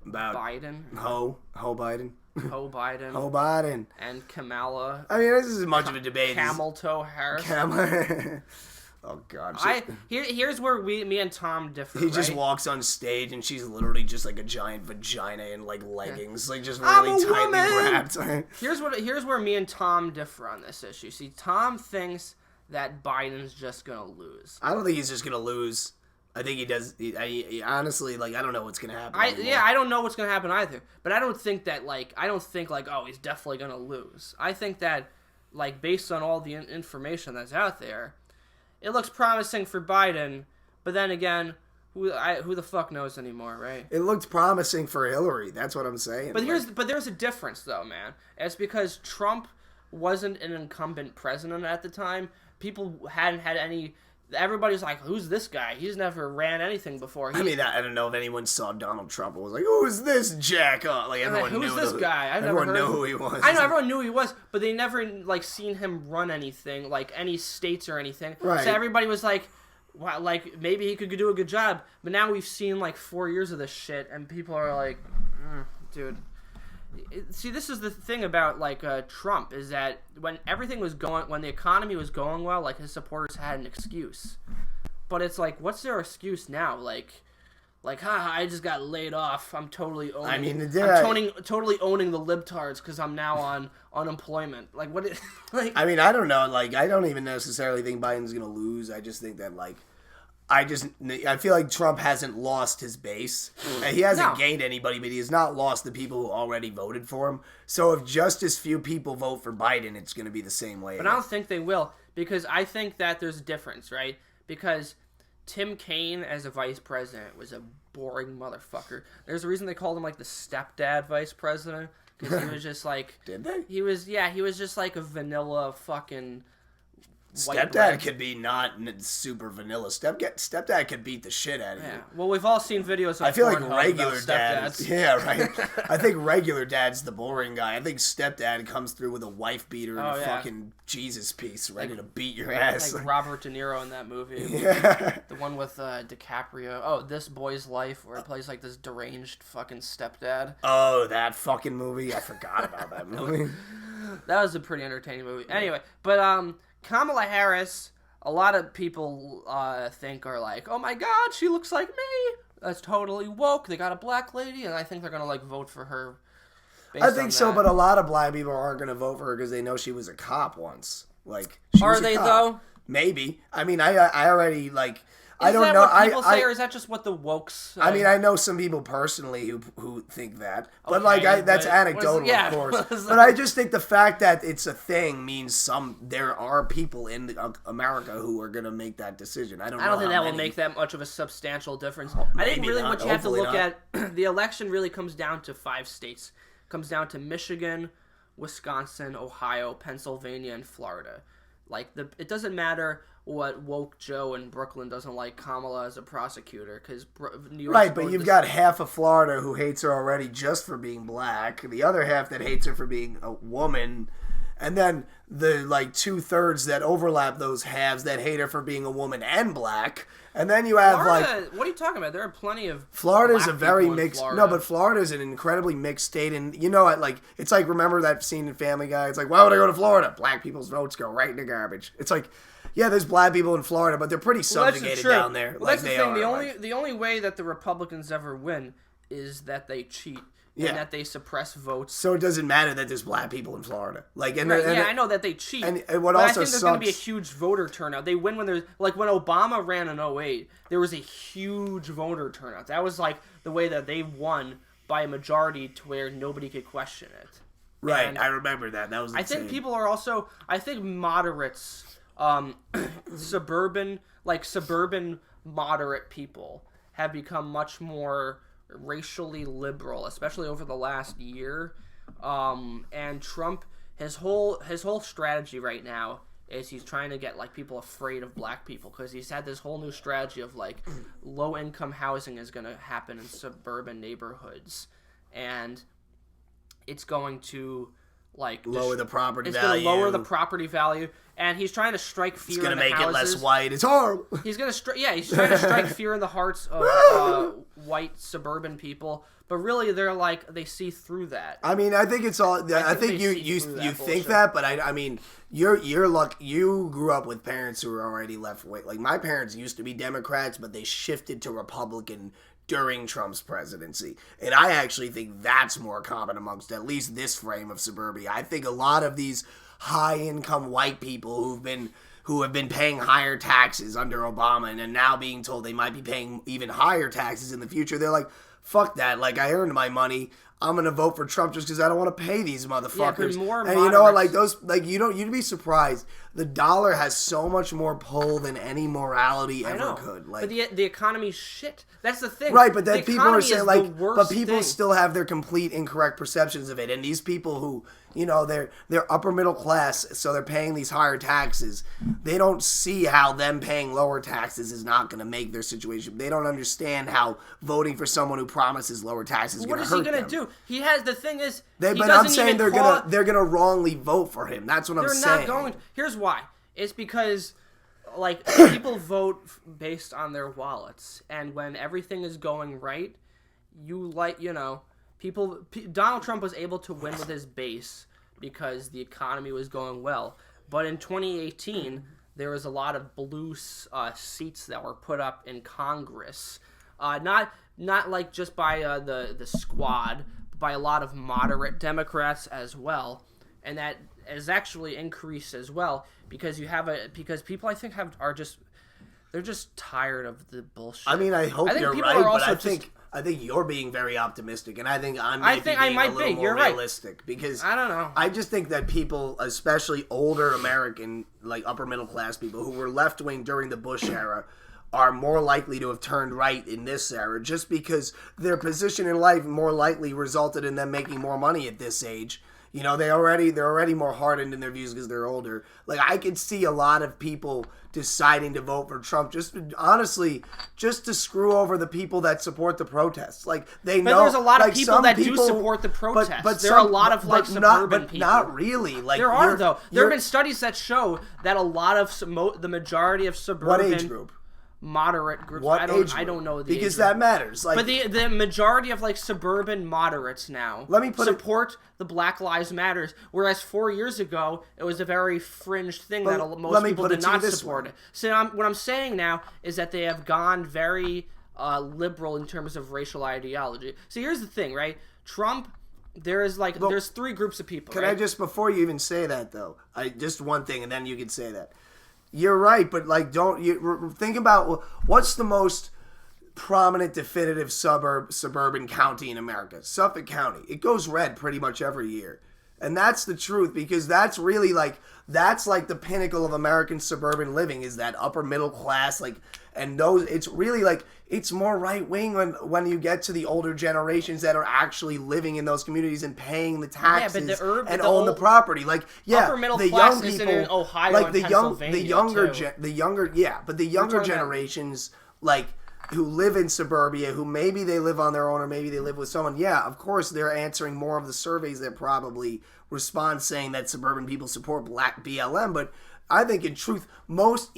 Biden, Ho Biden. Ho Biden, Ho Biden. and Kamala. I mean, this is as much of a debate. Camel Toe Harris. Oh God. Here's where me and Tom differ. He just right? walks on stage and she's literally just like a giant vagina in like leggings, like just I'm really a tightly woman! wrapped. Here's where me and Tom differ on this issue. See, Tom thinks that Biden's just gonna lose. I don't think he's just gonna lose. I think he does. He honestly, like, I don't know what's gonna happen. I don't know what's gonna happen either. But I don't think oh, he's definitely gonna lose. I think that, like, based on all the information that's out there, it looks promising for Biden. But then again, who the fuck knows anymore, right? It looked promising for Hillary. That's what I'm saying. But there's a difference though, man. It's because Trump wasn't an incumbent president at the time. People hadn't had any. Everybody's like, who's this guy? He's never ran anything before. I mean, I don't know if anyone saw Donald Trump and was like, who is this jack-up? Like, everyone knew who's this guy? Everyone knew who he was. I know, everyone knew who he was, but they never, like, seen him run anything, like, any states or anything. Right. So everybody was like, wow, like, maybe he could do a good job. But now we've seen, like, 4 years of this shit, and people are like, dude. See, this is the thing about, like, Trump, is that when the economy was going well, like, his supporters had an excuse. But it's like, what's their excuse now? Like, haha, I just got laid off. I'm totally owning. Totally owning the libtards because I'm now on unemployment. Like, what? Like, I mean, I don't know. Like, I don't even necessarily think Biden's gonna lose. I just think that, like, I feel like Trump hasn't lost his base. He hasn't gained anybody, but he has not lost the people who already voted for him. So if just as few people vote for Biden, it's going to be the same way. But I don't think they will, because I think that there's a difference, right? Because Tim Kaine as a vice president was a boring motherfucker. There's a reason they called him, like, the stepdad vice president, because he was just like... Did they? He was just like a vanilla fucking... Stepdad could be not super vanilla. Stepdad could beat the shit out of you. Well, we've all seen videos of I feel like Pornhub regular about dads. stepdads. Yeah, right. I think regular dad's the boring guy. I think stepdad comes through with a wife beater and a fucking Jesus piece ready to beat your ass. Like Robert De Niro in that movie. Yeah. The one with DiCaprio. Oh, This Boy's Life, where he plays like this deranged fucking stepdad. Oh, that fucking movie. I forgot about that movie. That was a pretty entertaining movie. Anyway, but Kamala Harris, a lot of people think are like, oh my god, she looks like me. That's totally woke. They got a black lady, and I think they're gonna like vote for her. I think so, but a lot of black people aren't gonna vote for her because they know she was a cop once. Like, she are was a they cop. Though? Maybe. I mean, I already like. I Is don't that know. what people say, or is that just what the wokes say? I mean, I know some people personally who think that, but Okay, like that's but anecdotal, of course. But I just think the fact that it's a thing means there are people in America who are gonna make that decision. I don't think that will make that much of a substantial difference. Oh, I think maybe really not. what you have to Hopefully look not. at, the election really comes down to 5 states. It comes down to Michigan, Wisconsin, Ohio, Pennsylvania, and Florida. Like, it doesn't matter what woke Joe in Brooklyn doesn't like Kamala as a prosecutor, because New York. Right, but you've got half of Florida who hates her already just for being black, the other half that hates her for being a woman, and then the like 2/3 that overlap those halves that hate her for being a woman and black, and then you have Florida, what are you talking about? There are plenty of Florida's black a very people in mixed. Florida. No, but Florida's an incredibly mixed state, and you know, like it's like remember that scene in Family Guy? It's like, why would I go to Florida? Black people's votes go right in the garbage. It's like, yeah, there's black people in Florida, but they're pretty subjugated down there. Well, that's like the they thing. are, The only way that the Republicans ever win is that they cheat. Yeah. And that they suppress votes. So it doesn't matter that there's black people in Florida. Like, and, right, and yeah, I know that they cheat. And what but also I think there's sucks, going to be a huge voter turnout. They win when there's like when Obama ran in 2008, there was a huge voter turnout. That was like the way that they won by a majority to where nobody could question it. Right, and I remember that. That was insane. I think people are also. I think moderates, suburban moderate people have become much more racially liberal, especially over the last year. And Trump, his whole strategy right now is he's trying to get like people afraid of black people, because he's had this whole new strategy of like low income housing is going to happen in suburban neighborhoods, and it's going to like lower the property value. It's going to lower the property value, and he's trying to strike fear. It's going to make houses. It less white. It's horrible. He's going to he's trying to strike fear in the hearts of white suburban people. But really, they're like, they see through that. I mean, I think it's all. I think you think that, but I mean, you grew up with parents who were already left wing. Like my parents used to be Democrats, but they shifted to Republican during Trump's presidency, and I actually think that's more common amongst at least this frame of suburbia. I think a lot of these high-income white people who have been paying higher taxes under Obama and are now being told they might be paying even higher taxes in the future, they're like, fuck that. Like, I earned my money. I'm going to vote for Trump just because I don't want to pay these motherfuckers. Yeah, and you know what? Like, those, like, you'd be surprised. The dollar has so much more pull than any morality ever could. Like, but the economy's shit. That's the thing. Right, but then people are saying, like, but people thing. still have their complete incorrect perceptions of it. And these people who, you know, they're upper middle class, so they're paying these higher taxes. They don't see how them paying lower taxes is not going to make their situation. They don't understand how voting for someone who promises lower taxes is going to hurt them. What is he going to do? He has, the thing is, but I'm saying they're gonna wrongly vote for him. That's what I'm saying. They're not going. Here's why. It's because, like, people vote based on their wallets, and when everything is going right, Donald Trump was able to win with his base because the economy was going well. But in 2018, there was a lot of blue seats that were put up in Congress, not like just by the squad, but by a lot of moderate Democrats as well, and that has actually increased as well because because people I think they're just tired of the bullshit. I mean, I hope you're right, but I think you're being very optimistic, and I think I might be a little more realistic because I don't know. I just think that people, especially older American, like upper middle class people who were left wing during the Bush era, are more likely to have turned right in this era, just because their position in life more likely resulted in them making more money at this age. You know, they're already more hardened in their views because they're older. Like, I could see a lot of people deciding to vote for Trump just to screw over the people that support the protests. Like, they know. But there's a lot of people that do support the protests. But there are a lot of suburban people. Not really. Like, there are though. There have been studies that show that a lot of the majority of suburban. What age group? Moderate groups. I don't know the because that matters. Like, but the majority of like suburban moderates now support the Black Lives Matters, whereas 4 years ago it was a very fringe thing that most people did not support it. So what I'm saying now is that they have gone very liberal in terms of racial ideology. So here's the thing, right? Trump. There's three groups of people. Can I just, before you even say that though, just one thing, and then you can say that. You're right, but like, think about what's the most prominent, definitive suburban county in America? Suffolk County. It goes red pretty much every year, and that's the truth because that's really that's the pinnacle of American suburban living is that upper middle class and those. It's really it's more right wing when you get to the older generations that are actually living in those communities and paying the taxes and own the property. Upper middle class isn't in Ohio and Pennsylvania, the younger generations who live in suburbia, who maybe they live on their own or maybe they live with someone. Yeah, of course they're answering more of the surveys that probably respond saying that suburban people support Black BLM, but I think in truth most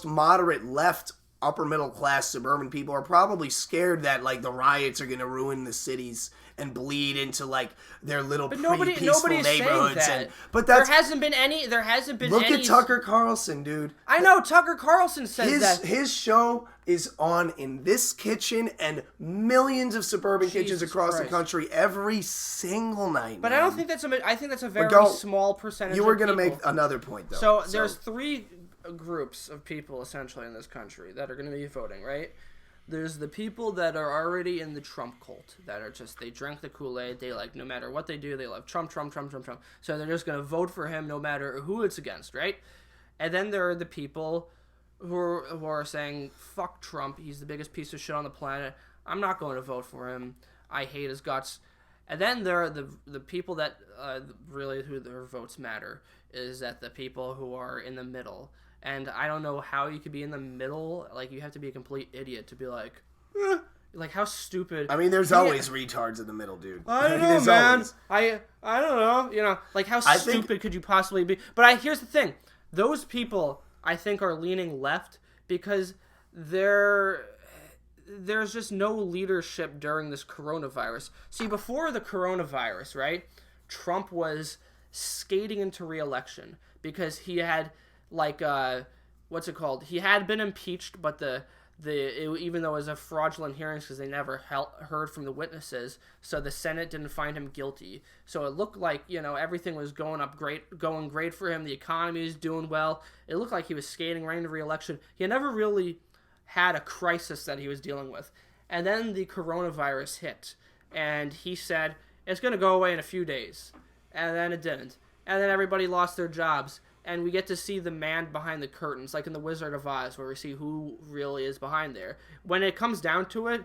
moderate left upper middle class suburban people are probably scared that the riots are going to ruin the cities and bleed into their little peaceful neighborhoods. But there hasn't been any. Look at Tucker Carlson, dude. I know Tucker Carlson says that his show is on in this kitchen and millions of suburban kitchens across the country every single night. But man. I think that's a very small percentage. You were going to make another point though. So there's three groups of people essentially in this country that are going to be voting, right? There's the people that are already in the Trump cult that are they drank the Kool-Aid. They no matter what they do, they love Trump. So they're just going to vote for him no matter who it's against, right? And then there are the people who are saying, fuck Trump, he's the biggest piece of shit on the planet, I'm not going to vote for him, I hate his guts. And then there are the people that really who their votes matter, is that the people who are in the middle. And I don't know how you could be in the middle. Like, you have to be a complete idiot to be like, like, how stupid. I mean, there's always retards in the middle, dude. I don't know, man. I don't know. You know, like, how stupid could you possibly be? But here's the thing. Those people, I think, are leaning left because there's just no leadership during this coronavirus. See, before the coronavirus, right, Trump was skating into re-election because he had, like, what's it called? He had been impeached, but even though it was a fraudulent hearings because they never heard from the witnesses, so the Senate didn't find him guilty. So it looked like, you know, everything was going great for him. The economy is doing well. It looked like he was skating right into re-election. He never really had a crisis that he was dealing with. And then the coronavirus hit, and he said, it's going to go away in a few days. And then it didn't. And then everybody lost their jobs. And we get to see the man behind the curtains, like in The Wizard of Oz, where we see who really is behind there. When it comes down to it,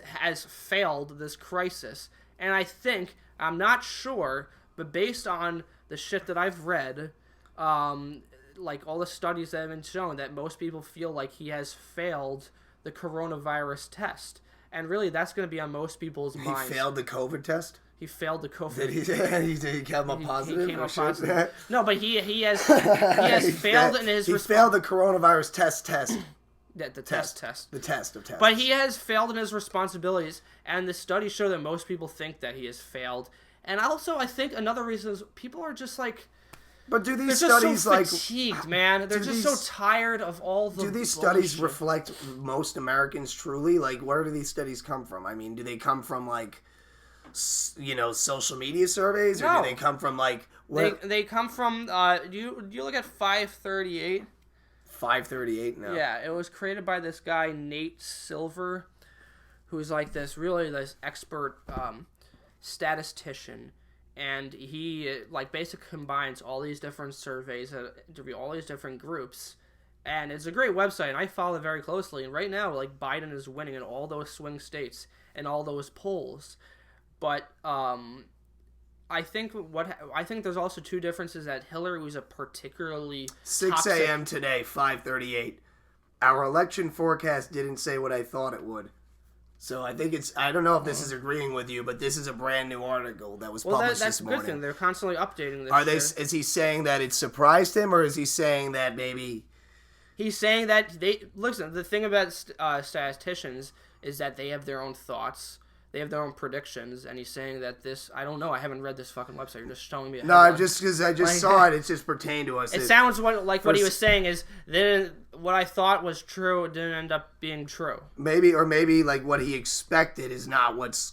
has failed this crisis. And I think, I'm not sure, but based on the shit that I've read, like all the studies that have been shown, that most people feel like he has failed the coronavirus test. And really, that's going to be on most people's minds. He failed the COVID test? He failed the COVID. Did he come up positive? He came up positive. No, but he has failed in his. He failed the coronavirus test. The test. The test of tests. But he has failed in his responsibilities, and the studies show that most people think that he has failed. And also, I think another reason is people are just like. But do these they're studies just so fatigued, man? They're just so tired of all the. Do these bullshit. studies reflect most Americans truly? Like, where do these studies come from? I mean, do they come from like, you know, social media surveys, or do they come from like? They come from. Do you look at 538? 538 now. Yeah, it was created by this guy Nate Silver, who's like this expert statistician. And he, like, basically combines all these different surveys, all these different groups. And it's a great website, and I follow it very closely. And right now, like, Biden is winning in all those swing states and all those polls. But I think there's also two differences, that Hillary was a particularly 6 a.m. today, 5:38. Our election forecast didn't say what I thought it would. So I think I don't know if this is agreeing with you, but this is a brand new article that was published this morning. That's a good thing. They're constantly updating this. Is he saying that it surprised him, or is he saying that maybe... He's saying that listen, the thing about statisticians is that they have their own thoughts. They have their own predictions, and he's saying that this... I don't know. I haven't read this fucking website. You're just showing me a No, because I just saw it. It just pertained to us. It sounds like what he was saying is what I thought was true didn't end up being true. Maybe like what he expected is not what's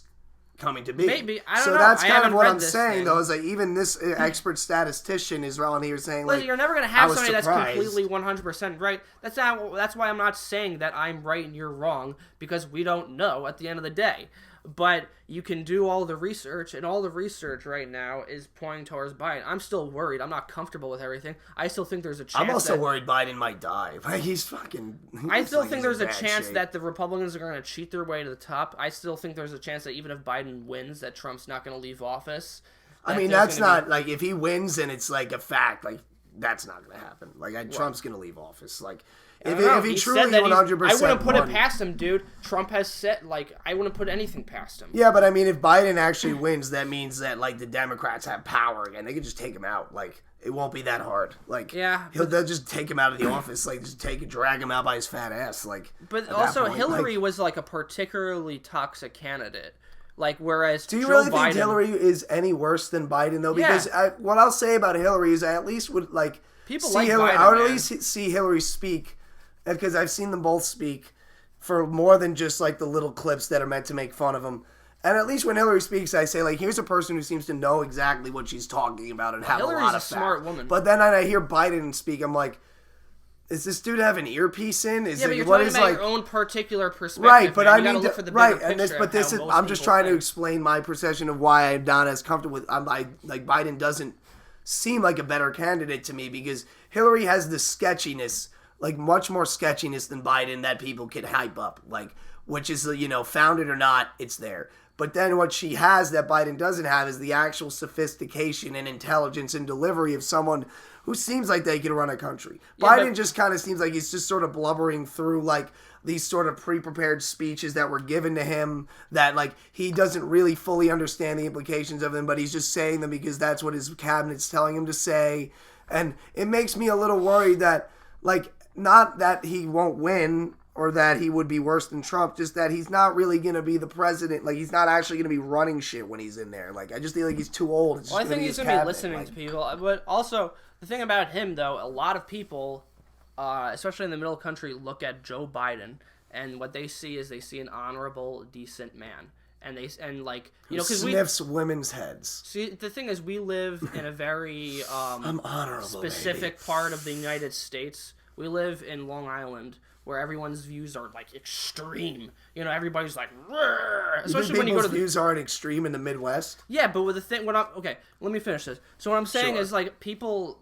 coming to be. Maybe. I don't know. So that's kind of what I'm saying, though, is like even this expert statistician is around here saying, like, you're never going to have somebody that's completely 100% right. That's why I'm not saying that I'm right and you're wrong, because we don't know at the end of the day. But you can do all the research, and all the research right now is pointing towards Biden. I'm still worried. I'm not comfortable with everything. I still think there's a chance. I'm also worried Biden might die. Like, I still think there's a chance that the Republicans are going to cheat their way to the top. I still think there's a chance that even if Biden wins, that Trump's not going to leave office. I mean, that's not like, if he wins and it's like a fact, like, that's not going to happen. Like, Trump's going to leave office. Like, if he truly 100%, I wouldn't put it past him, dude. Trump has said, like, I wouldn't put anything past him. Yeah, but I mean, if Biden actually wins, that means that, like, the Democrats have power again. They can just take him out. Like, it won't be that hard. Like, yeah, they'll just take him out of the office. Like, just drag him out by his fat ass. Like, but also Hillary was like a particularly toxic candidate. Like, whereas do you Joe really Biden, think Hillary is any worse than Biden though? Because what I'll say about Hillary is I at least would like people see like Hillary. Biden, I would at least see Hillary speak, because I've seen them both speak for more than just like the little clips that are meant to make fun of them. And at least when Hillary speaks, I say, like, here's a person who seems to know exactly what she's talking about and have Hillary's a lot of smart woman. But then I hear Biden speak, I'm like, is this dude have an earpiece in? Is but you're what talking is about like your own particular perspective, right? But man. I You mean, gotta look for the right, bigger and this, picture but this of is how I'm most just people trying to think. explain my perception of why I'm not as comfortable with. Like Biden doesn't seem like a better candidate to me, because Hillary has the sketchiness. like much more sketchiness than Biden that people can hype up, like, which is, founded or not, it's there. But then what she has that Biden doesn't have is the actual sophistication and intelligence and delivery of someone who seems like they can run a country. Yeah, Biden just kind of seems like he's just sort of blubbering through, like, these sort of pre-prepared speeches that were given to him that, like, he doesn't really fully understand the implications of them, but he's just saying them because that's what his cabinet's telling him to say. And it makes me a little worried that, like, not that he won't win or that he would be worse than Trump, just that he's not really going to be the president. Like, he's not actually going to be running shit when he's in there. Like, I just feel like he's too old. It's I think he's going to be listening like, to people. But also, the thing about him, though, a lot of people, especially in the middle country, look at Joe Biden, and what they see is they see an honorable, decent man. And because sniffs women's heads. See, the thing is, we live in a very I'm honorable, specific part of the United States. We live in Long Island, where everyone's views are, like, extreme. Everybody's like, "Rrr!" Especially when you go to views aren't extreme in the Midwest. Yeah, but with the thing, okay, let me finish this. So what I'm saying is, like, people,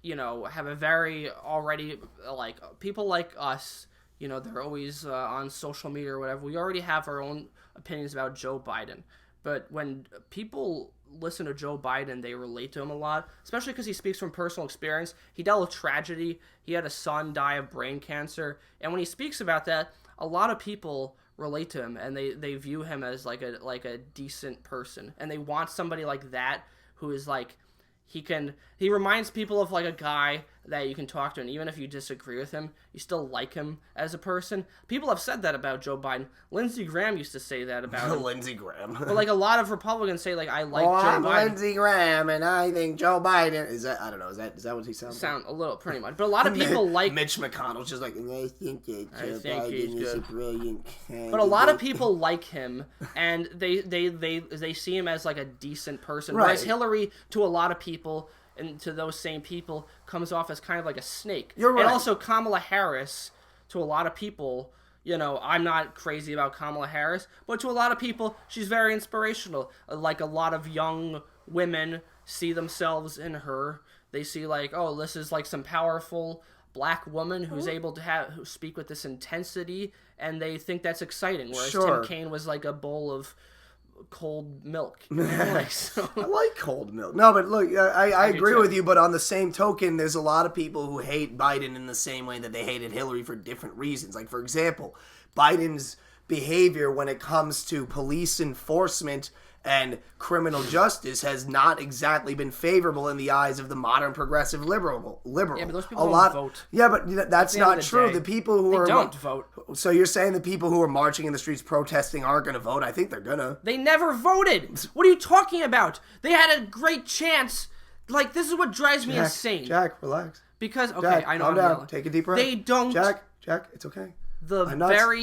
have a very already, like, people like us, they're always on social media or whatever. We already have our own opinions about Joe Biden. But when people listen to Joe Biden, they relate to him a lot, especially because he speaks from personal experience. He dealt with tragedy. He had a son die of brain cancer. And when he speaks about that, a lot of people relate to him, and they view him as like a decent person. And they want somebody like that who is like, he reminds people of like a guy that you can talk to, and even if you disagree with him, you still like him as a person. People have said that about Joe Biden. Lindsey Graham used to say that about him. Lindsey Graham. But like a lot of Republicans say, like, I like Joe I'm Biden. Lindsey Graham, and I think Joe Biden is that. I don't know. Is that what he sounds like? Sound a little, pretty much. But a lot of people like Mitch McConnell's just like, I think Joe Biden is a brilliant candidate. But a lot of people like him, and they see him as like a decent person. Right. Whereas Hillary, to a lot of people, and to those same people, comes off as kind of like a snake. You're right. And also Kamala Harris, to a lot of people, I'm not crazy about Kamala Harris, but to a lot of people, she's very inspirational. Like, a lot of young women see themselves in her. They see, like, oh, this is like some powerful black woman who's able to speak with this intensity, and they think that's exciting. Whereas Tim Kaine was like a bowl of cold milk. Like, so. I like cold milk. No, but look, I agree with you, but on the same token, there's a lot of people who hate Biden in the same way that they hated Hillary for different reasons. Like, for example, Biden's behavior when it comes to police enforcement and criminal justice has not exactly been favorable in the eyes of the modern progressive liberal. Yeah, but those people don't vote. Yeah, but that's not true. The people who don't vote. So you're saying the people who are marching in the streets protesting aren't going to vote? I think they're gonna. They never voted. What are you talking about? They had a great chance. Like, this is what drives me insane. Jack, relax. Because, okay, Jack, I know calm I'm down. yelling. Take a deep breath. They don't. Jack, it's okay.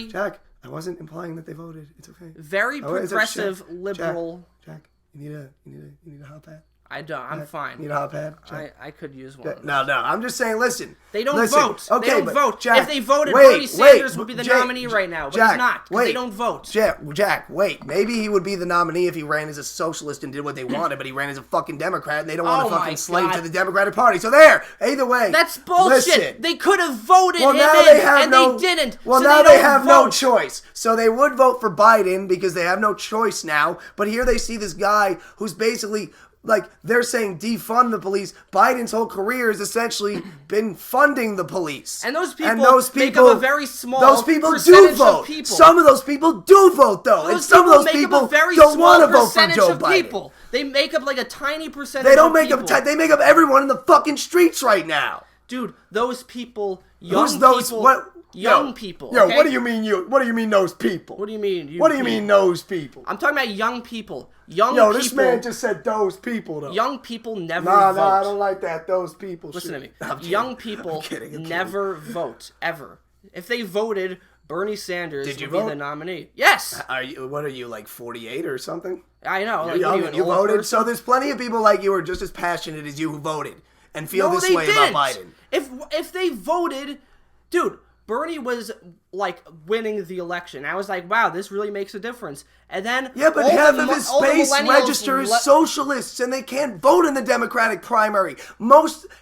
Jack, I wasn't implying that they voted. It's okay. Very progressive, liberal. Jack, you need a hot pad? I don't. I'm fine. You need a hot pad? I could use one. No. I'm just saying, listen. They don't vote. Okay, they don't vote. Jack, if they voted, Bernie Sanders would be the nominee right now. But he's not, because they don't vote. Jack, wait. Maybe he would be the nominee if he ran as a socialist and did what they wanted, but he ran as a fucking Democrat, and they don't want to fucking slave to the Democratic Party. So there. Either way. That's bullshit. Listen. They could have voted him they didn't. Well, so now they have no choice. So they would vote for Biden because they have no choice now. But here they see this guy who's basically... Like, they're saying defund the police. Biden's whole career has essentially been funding the police. And those people make up a very small percentage of people. Some of those people do vote, though. And some of those people don't want to vote for Joe Biden. They make up like a tiny percentage They don't make up... They make up everyone in the fucking streets right now. Dude, those people... Young people. Yo, what do you mean what do you mean those people? What do you mean? What do you mean those people? I'm talking about young people. Yo, this man just said those people, though. Young people never vote. No, I don't like that. Those people. Listen to me. Young people never vote, ever. If they voted, Bernie Sanders would be the nominee. Yes! What are you, like 48 or something? I know. You're young and you voted? Person? So there's plenty of people like you who are just as passionate as you who voted and feel this way about Biden. If they voted... Dude, Bernie was like winning the election. I was like, wow, this really makes a difference. And then yeah, but half of his base register as socialists, and they can't vote in the Democratic primary.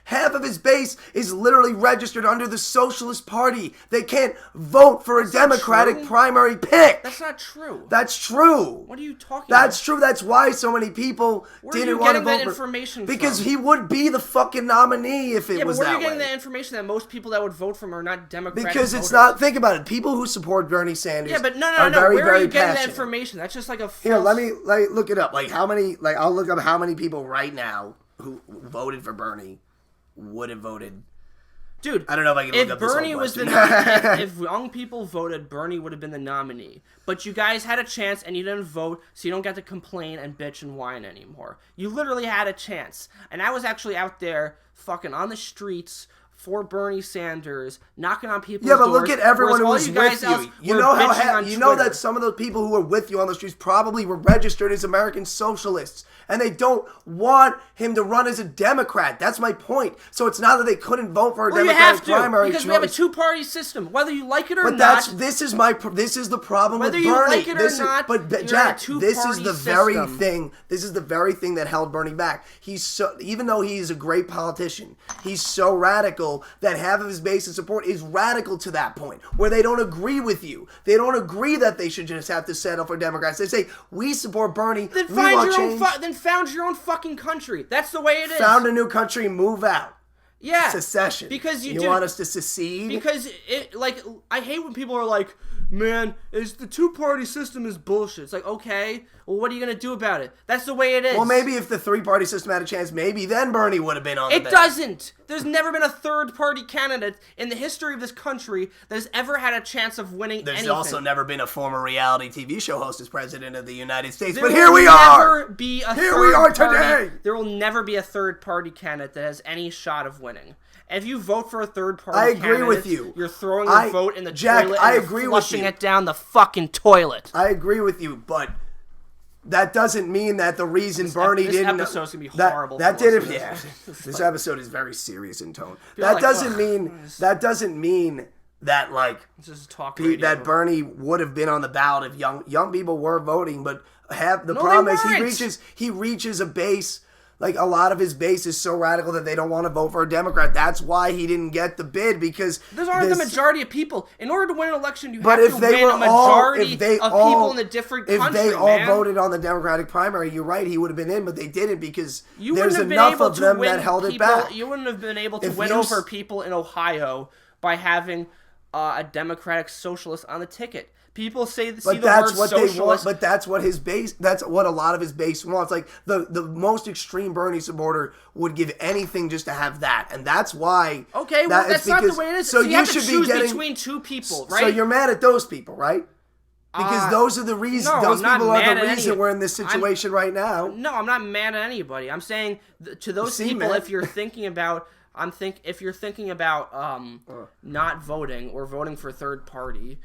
Half of his base is literally registered under the Socialist Party. They can't vote for a Democratic primary pick. That's not true. That's true. What are you talking about? That's true. That's why so many people didn't want to vote that information because from? he would be the fucking nominee if it was that way. Yeah, but where are you getting that information that most people that would vote for him are not Democratic Because it's voters? not. Think about it. People who support Bernie Sanders. Yeah, but no. Very, Where very are you getting passionate. that information? That's just like a false... Here, let me look it up. Like how many? Like I'll look up how many people right now who voted for Bernie would have voted. Dude, I don't know if I can look up this whole Bernie was the question. if young people voted, Bernie would have been the nominee. But you guys had a chance and you didn't vote, so you don't get to complain and bitch and whine anymore. You literally had a chance. And I was actually out there fucking on the streets for Bernie Sanders, knocking on people's doors. Yeah, but look at everyone who was with else you. You were know bitching on know Twitter. that some of those people who were with you on the streets probably were registered as American socialists, and they don't want him to run as a Democrat. That's my point. So it's not that they couldn't vote for a Well, Democratic you have to, primary because choice. we have a two-party system, whether you like it or But not. this is the problem Whether with you Bernie. like it or not, but you're in a Jack, two-party this is the very system. thing. This is the very thing that held Bernie back. Even though he's a great politician, he's so radical that half of his base of support is radical to that point where they don't agree with you. They don't agree that they should just have to settle for Democrats. They say we support Bernie. Then we find want your change. own. Then found your own fucking country. That's the way it is. Found a new country. Move out. Yeah, Secession. Because you want us to secede? Because I hate when people are like, man, the two-party system is bullshit. It's like, okay, well, what are you gonna do about it? That's the way it is. Well, maybe if the three-party system had a chance, maybe then Bernie would have been on the bench. It doesn't. There's never been a third-party candidate in the history of this country that has ever had a chance of winning anything. There's also never been a former reality TV show host as president of the United States. There But here we will are. never be a Here we are third-party- today. There will never be a third-party candidate that has any shot of winning. If you vote for a third-party I agree candidate, with you. You're throwing your vote in the Jack, toilet I and agree you're with flushing you. it down the fucking toilet. I agree with you, but that doesn't mean that the reason Bernie this didn't. episode's gonna be horrible That for didn't. listeners. Yeah, this episode is very serious in tone. You're That like, doesn't ugh. mean. That doesn't mean that like Just talk radio. that Bernie would have been on the ballot if young people were voting, but the No, problem they is weren't. he reaches a base. Like, a lot of his base is so radical that they don't want to vote for a Democrat. That's why he didn't get the bid, because... Those aren't the majority of people. In order to win an election, you But have if to they win were a majority if they of all, people in the different country, if they all man. voted on the Democratic primary, you're right, he would have been in, but they didn't because You there's wouldn't have been enough able of to them win that held it people, back. You wouldn't have been able to If win you over s- people in Ohio by having a Democratic socialist on the ticket. People see the But that's word what socialist. they want. But that's what his base. That's what a lot of his base wants. Like the most extreme Bernie supporter would give anything just to have that, and that's why. Okay, well, that's not the way it is. So you have to should choose be getting, between two people, right? So you're mad at those people, right? Because those are the reasons. no, those I'm not people are mad the at reason any- we're in this situation right now. No, I'm not mad at anybody. I'm saying to those See, people, man. if you're thinking about, if you're thinking about not voting or voting for third party,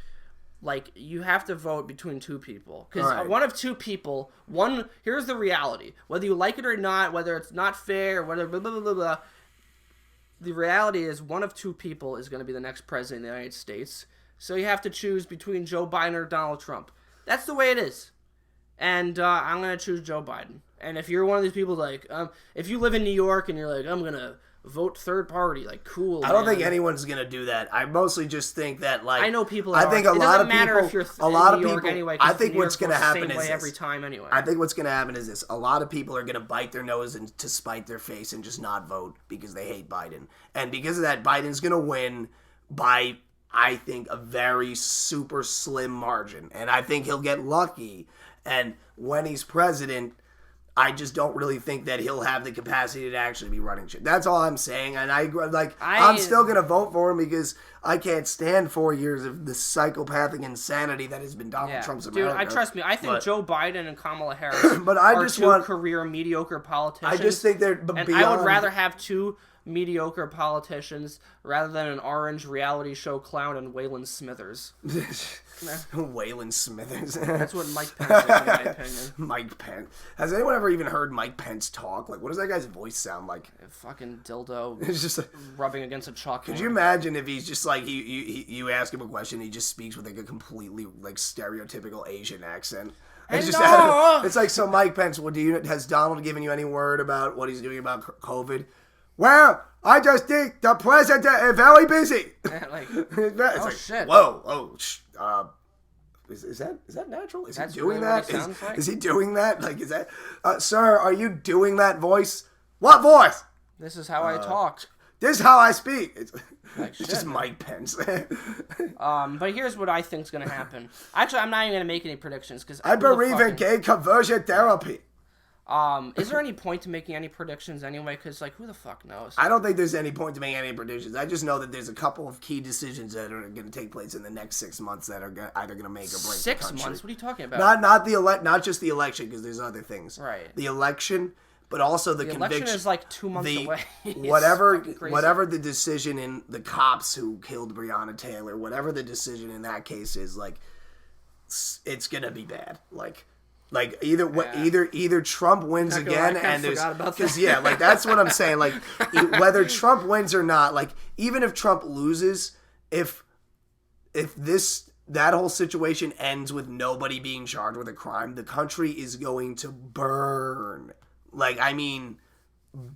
like you have to vote between two people because All right. one of two people. Here's the reality: whether you like it or not, whether it's not fair, whether blah blah blah blah. blah the reality is one of two people is going to be the next president of the United States. So you have to choose between Joe Biden or Donald Trump. That's the way it is. And I'm going to choose Joe Biden. And if you're one of these people, like, if you live in New York and you're like, I'm going to vote third party, like, cool. I don't man. think anyone's gonna do that. I mostly just think that, like, I know people. I think a it lot doesn't of matter people. if you're a lot in of New York people. anyway. 'Cause I think New what's York gonna goes the happen same is way this. every time anyway. I think what's gonna happen is this: a lot of people are gonna bite their nose and to spite their face and just not vote because they hate Biden, and because of that, Biden's gonna win by, I think, a very super slim margin, and I think he'll get lucky. And when he's president, I just don't really think that he'll have the capacity to actually be running shit. That's all I'm saying, and I agree. Like, I'm still gonna vote for him because I can't stand 4 years of the psychopathic insanity that has been Donald Trump's America. Dude, trust me. I think Joe Biden and Kamala Harris But I are just two want- career mediocre politicians. I just think they're and beyond. I would rather have two mediocre politicians rather than an orange reality show clown and Waylon Smithers. Waylon Smithers. That's what Mike Pence is, in my opinion. Mike Pence. Has anyone ever even heard Mike Pence talk? Like, what does that guy's voice sound like? A fucking dildo It's just like, rubbing against a chalkboard. could you imagine if he's just like, you ask him a question, he just speaks with like a completely like stereotypical Asian accent. It's just, it's like, so Mike Pence, has Donald given you any word about what he's doing about COVID? Well, I just think the president is very busy. Like, shit. Whoa, is that natural? Is he doing really that? what it sounds like? Is he doing that? Like, is that, sir, are you doing that voice? What voice? This is how I talk. This is how I speak. It's Shit, just man. Mike Pence. But here's what I think's gonna happen. Actually, I'm not even gonna make any predictions because I believe in gay conversion therapy. Is there any point to making any predictions anyway? Because like, who the fuck knows? I don't think there's any point to making any predictions. I just know that there's a couple of key decisions that are going to take place in the next 6 months that are either going to make or break the country. 6 months? What are you talking about? Not just the election, because there's other things. Right. The election, but also the conviction. Election is like 2 months away. whatever the decision in the cops who killed Breonna Taylor, whatever the decision in that case is, like, it's gonna be bad. Like either Trump wins again, and there's because like that's what I'm saying. Like whether Trump wins or not, like even if Trump loses, if that whole situation ends with nobody being charged with a crime, the country is going to burn. Like, I mean,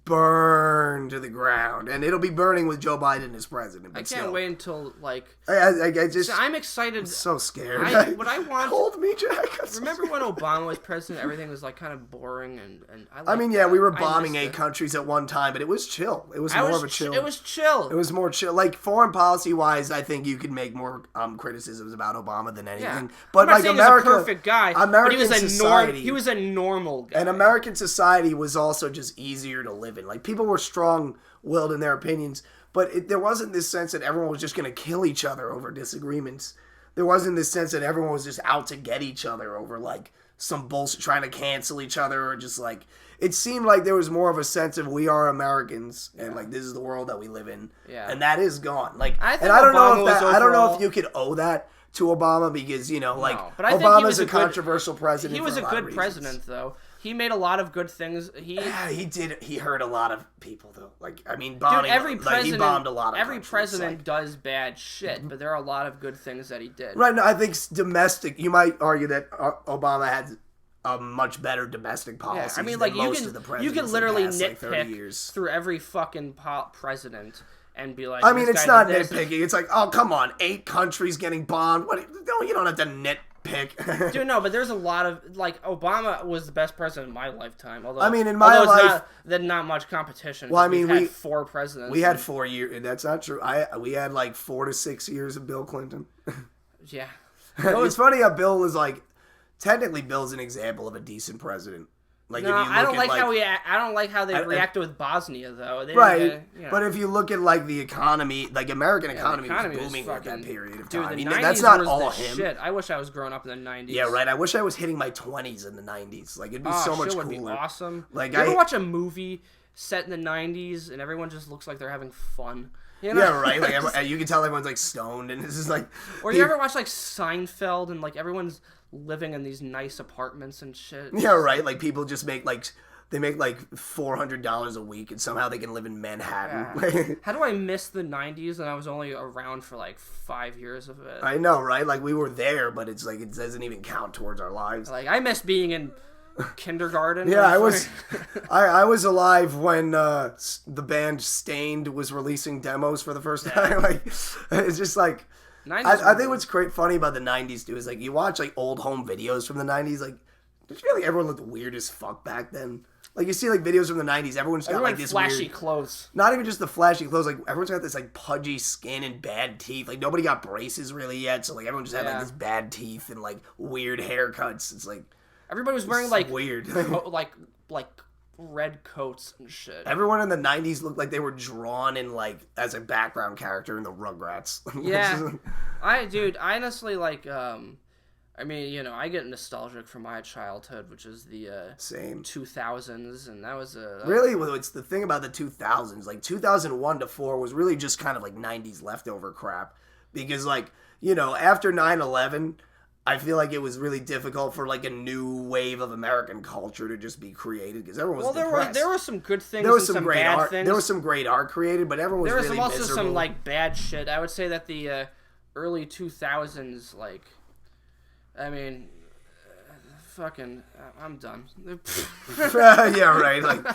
burn to the ground, and it'll be burning with Joe Biden as president. But I can't wait until like. I just. I'm excited. I'm so scared. What I want. Hold me, Jack. Remember when Obama was president? Everything was like kind of boring, and I mean, yeah, we were bombing 8 countries at one time, but it was chill. It was more of a chill. It was chill. It was more chill. Like foreign policy wise, I think you could make more criticisms about Obama than anything. Yeah. But I'm not like saying America, he's a perfect guy. American but society, he was a normal guy. and American society was also just easier to live in. Like people were strong-willed in their opinions, but there wasn't this sense that everyone was just going to kill each other over disagreements. There wasn't this sense that everyone was just out to get each other over like some bullshit, trying to cancel each other, or just like it seemed like there was more of a sense of we are Americans and like this is the world that we live in. Yeah. And that is gone. Like, I don't know if you could owe that to Obama because but I think he Obama's was a controversial president. He was a good president though. He made a lot of good things. He did. He hurt a lot of people though. Like I mean, bombing. Dude, every president, he bombed a lot of every countries. president does bad shit, but there are a lot of good things that he did. Right. No, I think domestic. You might argue that Obama had a much better domestic policy. Yeah, I mean, like you can literally nitpick through every fucking president. And be like, I mean, it's not nitpicking. It's like, oh, come on, 8 countries getting bombed. You don't have to nitpick. Dude, no, but there's a lot of like Obama was the best president in my lifetime. Although, I mean, in my life, there's not much competition. Well, I mean, we had 4 presidents. We had 4 years. That's not true. We had like 4 to 6 years of Bill Clinton. Yeah, it's funny how Bill is like. Technically, Bill's an example of a decent president. Like, no, I don't like how they reacted with Bosnia though. Right, but if you look at like the economy, like American economy was booming at that period of time. Dude, that's not all him. Shit. I wish I was growing up in the 90s. Yeah, right. I wish I was hitting my 20s in the 90s. Like it'd be so much cooler. Would be awesome. Like you ever watch a movie set in the 90s and everyone just looks like they're having fun? You know? Yeah, right. Like you can tell everyone's like stoned, and this is like. Or you ever watch like Seinfeld and like everyone's living in these nice apartments and shit? Yeah, right. Like people just make like. They make like $400 a week, and somehow they can live in Manhattan. Yeah. How do I miss the 90s and I was only around for like 5 years of it? I know, right? Like we were there, but it's like it doesn't even count towards our lives. Like I miss being in kindergarten. Yeah, I was. I was alive when the band Stained was releasing demos for the first time. Like it's just like. I think what's funny about the 90s too is like you watch like old home videos from the 90s. Like, did you feel like everyone looked weird as fuck back then? Like you see like videos from the 90s, everyone's got like this flashy weird, clothes. Not even just the flashy clothes, like everyone's got this like pudgy skin and bad teeth. Like nobody got braces really yet, so like everyone just had like this bad teeth and like weird haircuts. It's like everybody was wearing like weird like red coats and shit. Everyone in the 90s looked like they were drawn in like as a background character in the Rugrats. Yeah. I honestly like I mean, you know, I get nostalgic for my childhood, which is the Same. 2000s, and that was a Really, well, it's the thing about the 2000s. Like 2001 to 4 was really just kind of like 90s leftover crap, because like, you know, after 9/11, I feel like it was really difficult for like a new wave of American culture to just be created, because everyone was depressed. there were some good things There was and some some great bad art. things. There was some great art created, but everyone was There was really also miserable. some like bad shit. I would say that the early 2000s, like, I mean, fucking, I'm done. Yeah, right. Like,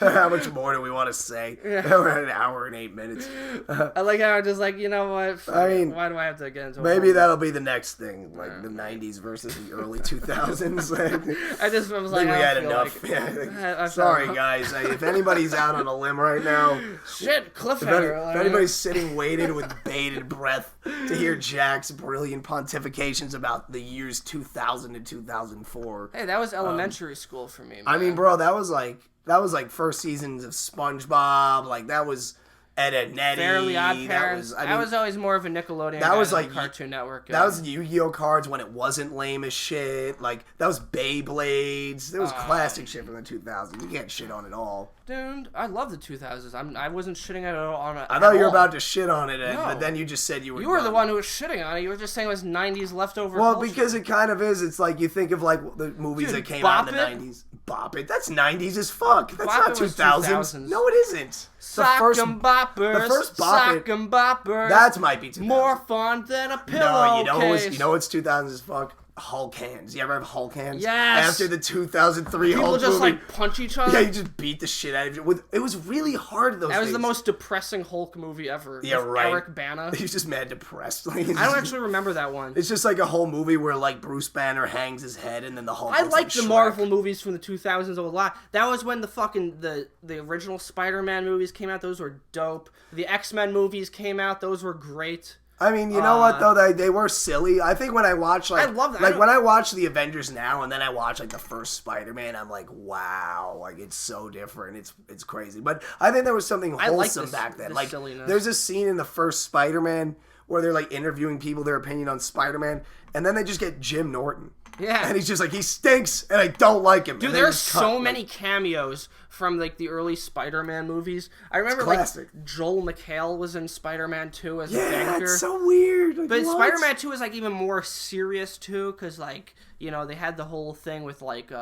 how much more do we want to say? We're at an hour and 8 minutes. I like how I'm just like, you know what? I mean, why do I have to get into a Maybe whole- that'll be the next thing, like the 90s versus the early 2000s. I just was I like, think we I had don't feel enough. like- Yeah. I Sorry, felt- guys. If anybody's out on a limb right now, Shit, cliffhanger. if anybody's sitting waiting with bated breath to hear Jack's brilliant pontifications about the years 2000 to 2004. Hey, that was elementary school for me, man. I mean, bro, that was like first seasons of SpongeBob. Like that was Ed, Ed and Eddy. Fairly Odd That Parents. was, I mean, was always more of a Nickelodeon. that guy was than like a Cartoon Network. that was Yu-Gi-Oh cards when it wasn't lame as shit. Like that was Beyblades. There was classic shit from the 2000s. You can't shit on it all. Dude, I love the 2000s. I wasn't shitting at all on it. I thought you were about to shit on it, No. but then you just said you were. You were the done. one who was shitting on it. You were just saying it was 90s leftover. Well, culture. because it kind of is. It's like you think of like the movies Dude, that came Bop out in the It? 90s. Bop It. That's 90s as fuck. That's Bop not It was 2000s. 2000s. No, it isn't. Sock 'em boppers. the first Bop It- Sock 'em boppers. That might be 2000s. more fun than a No, pillow you know case. what's 2000s as fuck? Hulk hands. You ever have Hulk hands? Yes. After the 2003 People Hulk just movie. like punch each other. Yeah, you just beat the shit out of you. It was really hard those That was days. the most depressing Hulk movie ever. Yeah, with right. Eric Bana. He was just mad depressed. Like, I don't actually remember that one. It's just like a whole movie where like Bruce Banner hangs his head and then the Hulk. I looks like like the Shrek. Marvel movies from the 2000s a lot. That was when the fucking the original Spider-Man movies came out. Those were dope. The X-Men movies came out. Those were great. I mean, you know what though? They were silly. I think when I watch like I love that. like when I watch the Avengers now and then I watch like the first Spider-Man, I'm like, wow, like it's so different. It's crazy. But I think there was something I like wholesome this- back then. this Like silliness. there's a scene in the first Spider-Man where they're like interviewing people their opinion on Spider-Man, and then they just get Jim Norton. Yeah. And he's just like, he stinks, and I don't like him. Dude, And they there's just cut, so like- many cameos from like the early Spider-Man movies. I remember classic. like Joel McHale was in Spider-Man 2 as a Yeah, banker. it's so weird. Like, But what? Spider-Man 2 is like even more serious too, because like, you know, they had the whole thing with like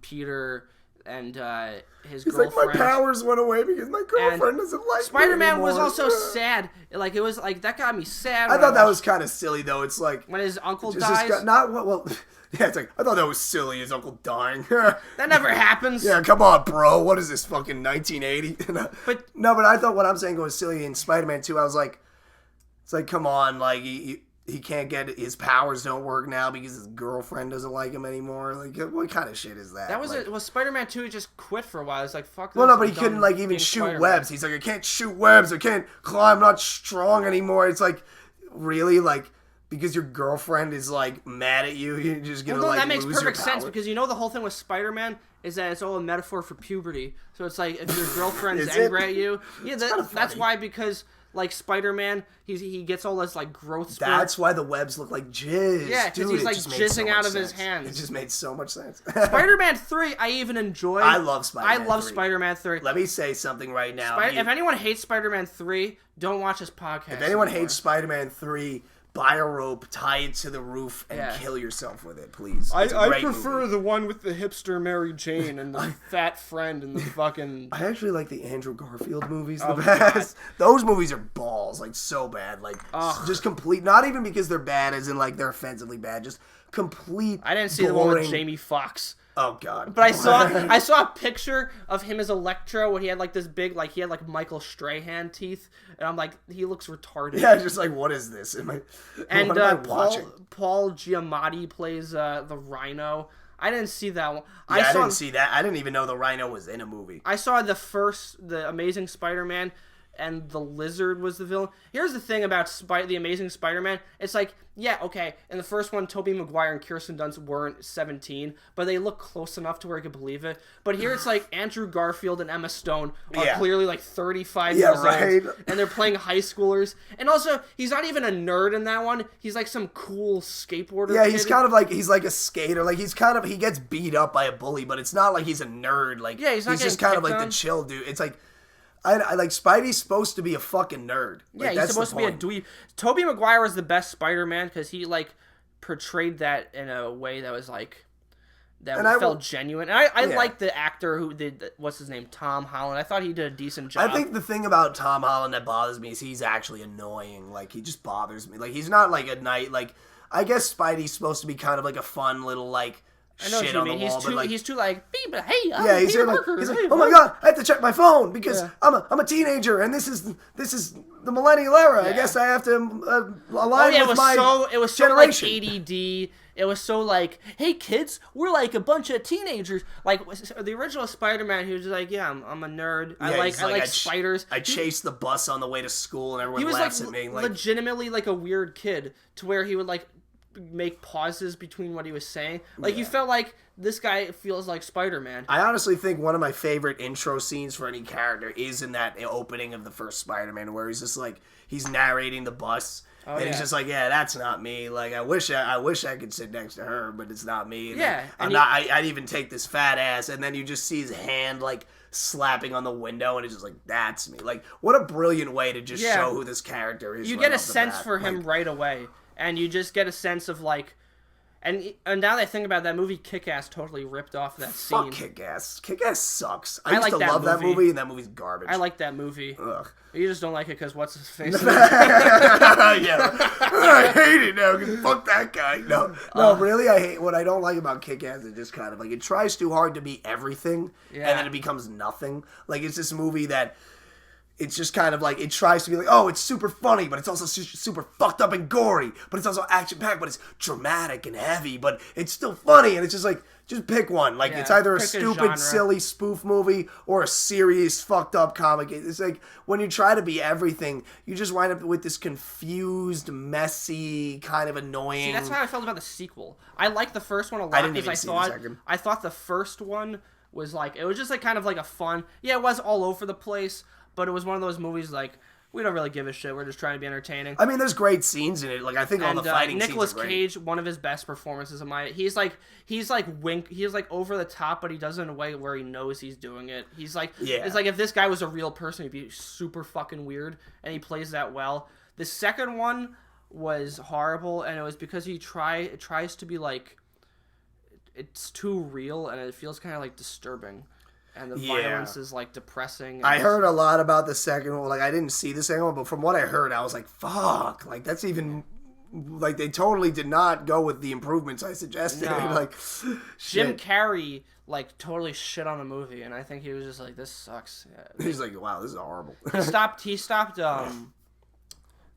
Peter and his He's like, girlfriend. my powers went away because my girlfriend doesn't like me Spider-Man was anymore." also sad. Like it was like that got me sad. I when thought that watched- was kind of silly though. It's like when his uncle it's dies. just not well. Yeah, it's like I thought that was silly. His uncle dying. That never happens. Yeah, come on, bro. What is this fucking 1980? But- no, but I thought what I'm saying was silly in Spider-Man 2. I was like, it's like, come on, like he can't get his powers don't work now because his girlfriend doesn't like him anymore. Like, what kind of shit is that? That was like, it. Was Spider-Man 2 just quit for a while? It's like fuck. Well, this, no, but I'm he done couldn't like even being shoot Spider-Man. webs. He's like, I can't shoot webs. I can't climb. I'm not strong anymore. It's like, really, like because your girlfriend is like mad at you, you're just gonna Well, no, like that makes lose perfect your sense power? because you know the whole thing with Spider-Man is that it's all a metaphor for puberty. So it's like if your girlfriend's Is it? angry at you, yeah, kinda that's funny. why because like Spider-Man, he gets all this like growth spurt. That's why the webs look like jizz. Yeah, 'cause Dude, he's, it like, just made so jizzing much out of his sense. hands. It just made so much sense. Spider-Man 3, I even enjoy. I love Spider-Man I love 3. Spider-Man 3. Let me say something right now. If anyone hates Spider-Man 3, don't watch this podcast. If anyone anymore. hates Spider-Man 3, buy a rope, tie it to the roof, and Yeah. kill yourself with it, please. It's a great movie. the one with the hipster Mary Jane and the fat friend and the fucking. I actually like the Andrew Garfield movies the Oh, best. Those movies are balls, like so bad, like Ugh. just complete. Not even because they're bad, as in like they're offensively bad, just complete. I didn't see the one with boring- Jamie Foxx. Oh god! But I saw a picture of him as Electro when he had like this big he had like Michael Strahan teeth, and I'm like he looks retarded. Yeah, just like what is this? What And am I watching? Paul Giamatti plays the Rhino. I didn't see that one. Yeah, I didn't see that. I didn't even know the Rhino was in a movie. I saw the Amazing Spider-Man. and the Lizard was the villain. Here's the thing about the Amazing Spider-Man. It's like, yeah, okay, in the first one, Tobey Maguire and Kirsten Dunst weren't 17, but they look close enough to where I could believe it. But here it's like Andrew Garfield and Emma Stone are clearly like 35 years old, and they're playing high schoolers. And also, he's not even a nerd in that one. He's like some cool skateboarder. Yeah, he's kind of like, he's like a skater. Like, he gets beat up by a bully, but it's not like he's a nerd. Like, yeah, he's just kind of like the chill dude. It's like, I like, Spidey's supposed to be a fucking nerd. Like, yeah, he's supposed to be a dweeb. Tobey Maguire was the best Spider-Man because he, like, portrayed that in a way that was, like, felt genuine. And I like the actor who did, what's his name, Tom Holland. I thought he did a decent job. I think the thing about Tom Holland that bothers me is he's actually annoying. Like, he just bothers me. Like, he's not, like, I guess Spidey's supposed to be kind of, like, a fun little, like, I know shit what on you the mean. wall, but like, he's too like, hey, yeah, he's here like, oh my god, I have to check my phone because I'm a teenager and this is the millennial era. I guess I have to align with my generation. It was so like ADD. It was so like, hey kids, we're like a bunch of teenagers. Like the original Spider-Man, he was just like, yeah, I'm a nerd. I like spiders. I chased the bus on the way to school and everyone laughs at me. Like legitimately like a weird kid to where he would like make pauses between what he was saying. Like you felt like this guy feels like Spider-Man. I honestly think one of my favorite intro scenes for any character is in that opening of the first Spider-Man where he's just like, he's narrating the bus and he's just like, yeah, that's not me. Like I wish I could sit next to her, but it's not me. And I'd even take this fat ass. And then you just see his hand like slapping on the window and it's just like, that's me. Like what a brilliant way to just show who this character is. You get a sense for him right away. And you just get a sense of, like... And now that I think about it, that movie, Kick-Ass totally ripped off that scene. Fuck Kick-Ass. Kick-Ass sucks. I used to love that movie, and that movie's garbage. I like that movie. Ugh. You just don't like it because what's his face? Yeah. I hate it now because fuck that guy. No, really, I hate... What I don't like about Kick-Ass is just kind of, like, it tries too hard to be everything, and then it becomes nothing. Like, it's this movie that... It's just kind of like, it tries to be like, oh, it's super funny, but it's also super fucked up and gory, but it's also action-packed, but it's dramatic and heavy, but it's still funny, and it's just like, just pick one. Like, it's either a stupid, silly spoof movie or a serious, fucked up comic. It's like, when you try to be everything, you just wind up with this confused, messy, kind of annoying... See, that's how I felt about the sequel. I liked the first one a lot because I thought the first one was like, it was just like kind of like a fun... Yeah, it was all over the place, but it was one of those movies like, we don't really give a shit. We're just trying to be entertaining. I mean, there's great scenes in it. Like, I think all the fighting Nicolas scenes are great. Cage, one of his best performances in my... He's like over the top, but he does it in a way where he knows he's doing it. He's like... Yeah. It's like if this guy was a real person, he'd be super fucking weird, and he plays that well. The second one was horrible, and it was because it tries to be like... It's too real, and it feels kind of like disturbing. And the violence is, like, depressing. I heard a lot about the second one. Like, I didn't see the second one, but from what I heard, I was like, fuck. Like, that's even... Like, they totally did not go with the improvements I suggested. No. Like, Jim Carrey, like, totally shit on the movie, and I think he was just like, this sucks. Yeah. He's like, wow, this is horrible. He stopped,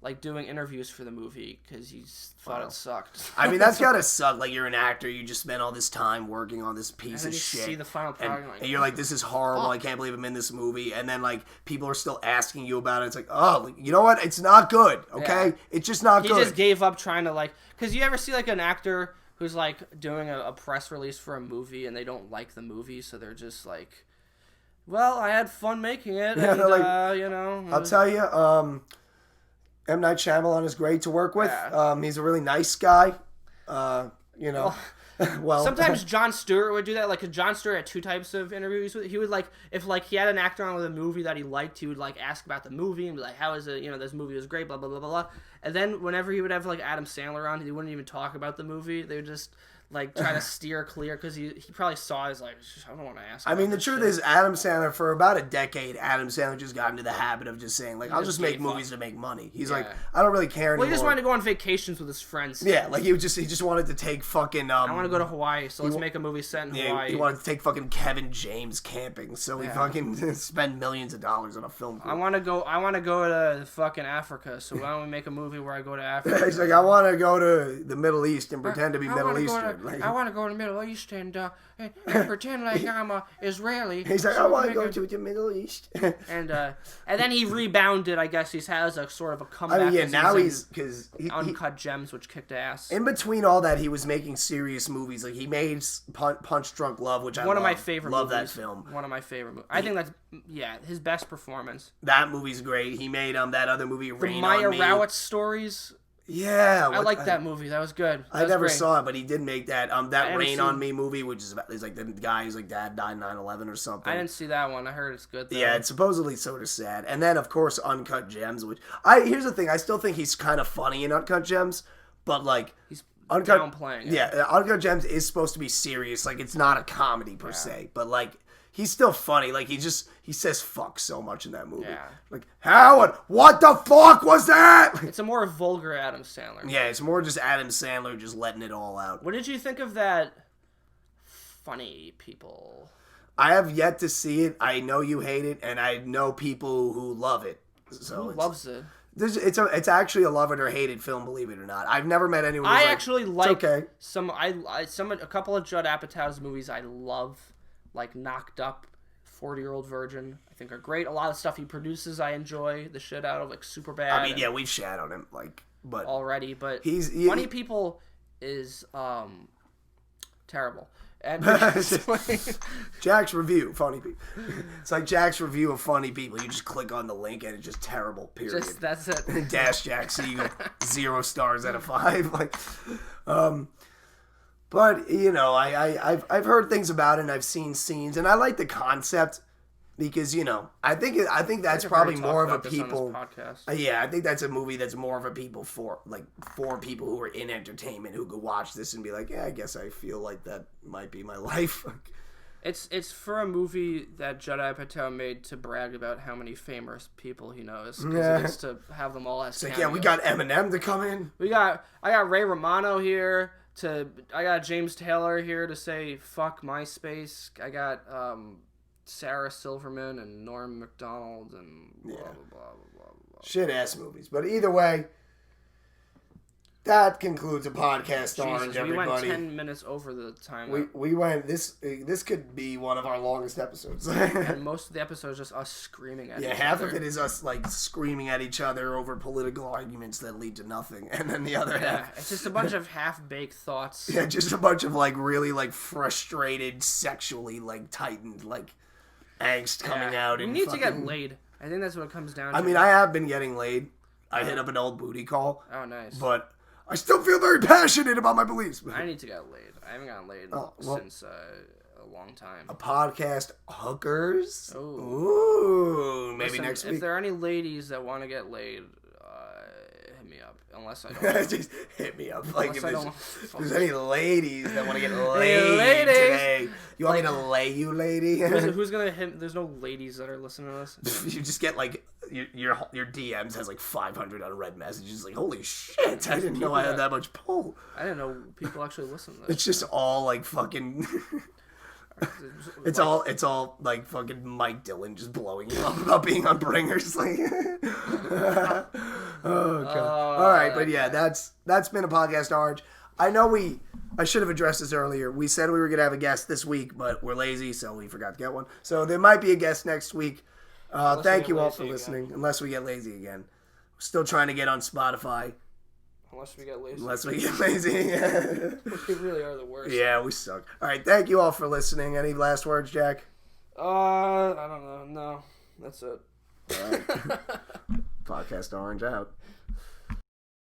like, doing interviews for the movie because he thought it sucked. I mean, that's gotta suck. Like, you're an actor, you just spent all this time working on this piece of shit. See the final product, and you're like, this is horrible. I can't believe I'm in this movie. And then, like, people are still asking you about it. It's like, oh, like, you know what? It's not good. Okay, it's just not good. He just gave up trying to, like, because you ever see like an actor who's like doing a press release for a movie and they don't like the movie, so they're just like, well, I had fun making it. And, like, you know, I'll tell you, M. Night Shyamalan is great to work with. Yeah. He's a really nice guy. You know, well, sometimes Jon Stewart would do that. Like, Jon Stewart had two types of interviews. He would, like, if like he had an actor on with a movie that he liked, he would like ask about the movie and be like, how is it? You know, this movie was great. Blah blah blah blah blah. And then whenever he would have like Adam Sandler on, he wouldn't even talk about the movie. They would just like try to steer clear because he probably saw his like, I don't want to ask. I mean, the truth is, Adam Sandler, for about a decade, Adam Sandler just got into the habit of just saying, like, I'll just make movies to make money. He's like, I don't really care anymore. Well, he just wanted to go on vacations with his friends. Yeah, like he just wanted to take fucking. I want to go to Hawaii, so let's make a movie set in Hawaii. He wanted to take fucking Kevin James camping, so he fucking spend millions of dollars on a film crew. I want to go to fucking Africa, so why don't we make a movie where I go to Africa? He's like, I want to go to the Middle East and pretend to be Middle Eastern. hard. Like, I want to go to the Middle East and pretend like I'm a Israeli. he's like, I want to go to the Middle East. And then he rebounded. I guess he has a sort of a comeback. I mean, yeah, as now in because Uncut Gems, which kicked ass. in between all that, he was making serious movies. Like he made Punch Drunk Love, which One of my favorite love movies. that film. One of my favorite movies. I think that's his best performance. That movie's great. He made that other movie, The Rain Maya on Me. Rowett stories. Yeah, I like that movie. That was good. I never saw it, but he did make that Rain on Me movie, which is about like the guy who's like dad died 9/11 or something. I didn't see that one. I heard it's good though. Yeah, it's supposedly sort of sad. And then of course Uncut Gems, which here's the thing, I still think he's kind of funny in Uncut Gems, but like he's Uncut downplaying it. Yeah, Uncut Gems is supposed to be serious, like it's not a comedy per se, but like he's still funny. Like he says fuck so much in that movie. Yeah. Like, Howard, what the fuck was that? It's a more vulgar Adam Sandler. Yeah, it's more just Adam Sandler just letting it all out. What did you think of that Funny People? I have yet to see it. I know you hate it, and I know people who love it. So Who loves it? It's actually a love it or hate it film, believe it or not. I've never met anyone who's I like, actually "It's like okay." a couple of Judd Apatow's movies I love, like Knocked Up, 40-Year-Old Virgin, I think are great. A lot of stuff he produces I enjoy the shit out of, like Superbad. I mean, yeah, we've shat on him, like, but already, but he- Funny People is terrible. And Jack's review, Funny People. It's like Jack's review of Funny People. You just click on the link and it's just terrible. Period. that's it. Dash Jack Siegel, 0 stars out of 5. Like, but you know, I've heard things about it and I've seen scenes and I like the concept because you know I think that's probably more of a people. Yeah, I think that's a movie that's more of a people for people who are in entertainment who could watch this and be like, yeah, I guess I feel like that might be my life. It's for a movie that Judd Apatow made to brag about how many famous people he knows. Because it's to have them all as Like, yeah, we got Eminem to come in. I got Ray Romano here I got James Taylor here to say fuck MySpace. I got Sarah Silverman and Norm Macdonald and blah, blah, blah, blah, blah. Shit ass movies. But either way, that concludes a podcast, Orange, everybody. We went 10 minutes over the time. We went, this could be one of our longest episodes. And most of the episode is just us screaming at each other. Yeah, half of it is us, like, screaming at each other over political arguments that lead to nothing. And then the other half... It's just a bunch of half-baked thoughts. Yeah, just a bunch of, like, really, like, frustrated, sexually, like, tightened, like, angst coming out. We need to get laid. I think that's what it comes down to. I mean, I have been getting laid. I hit up an old booty call. Oh, nice. But I still feel very passionate about my beliefs. I need to get laid. I haven't gotten laid since a long time. A podcast, hookers. Ooh. Maybe Listen, next week. If there are any ladies that want to get laid, hit me up. Unless I don't. Just hit me up. Like, if Unless there's any ladies that want to get Hey, laid ladies. today. You want me to lay you, lady? Who's gonna hit? There's no ladies that are listening to this. You just get, like, your DMs has, like, 500 unread messages. Like, holy shit, I didn't know I had that much pull. I didn't know people actually listen to this. It's just all, like, fucking... It's all like fucking Mike Dillon just blowing you up about being on Bringers. Like, oh god. All right, but yeah, that's been a podcast, Orange. I know I should have addressed this earlier. We said we were gonna have a guest this week, but we're lazy, so we forgot to get one. So there might be a guest next week. Thank you all for listening. Unless we get lazy again, we're still trying to get on Spotify. Unless we get lazy. We really are the worst. Yeah, we suck. All right, thank you all for listening. Any last words, Jack? I don't know. No, that's it. All right. Podcast Orange out.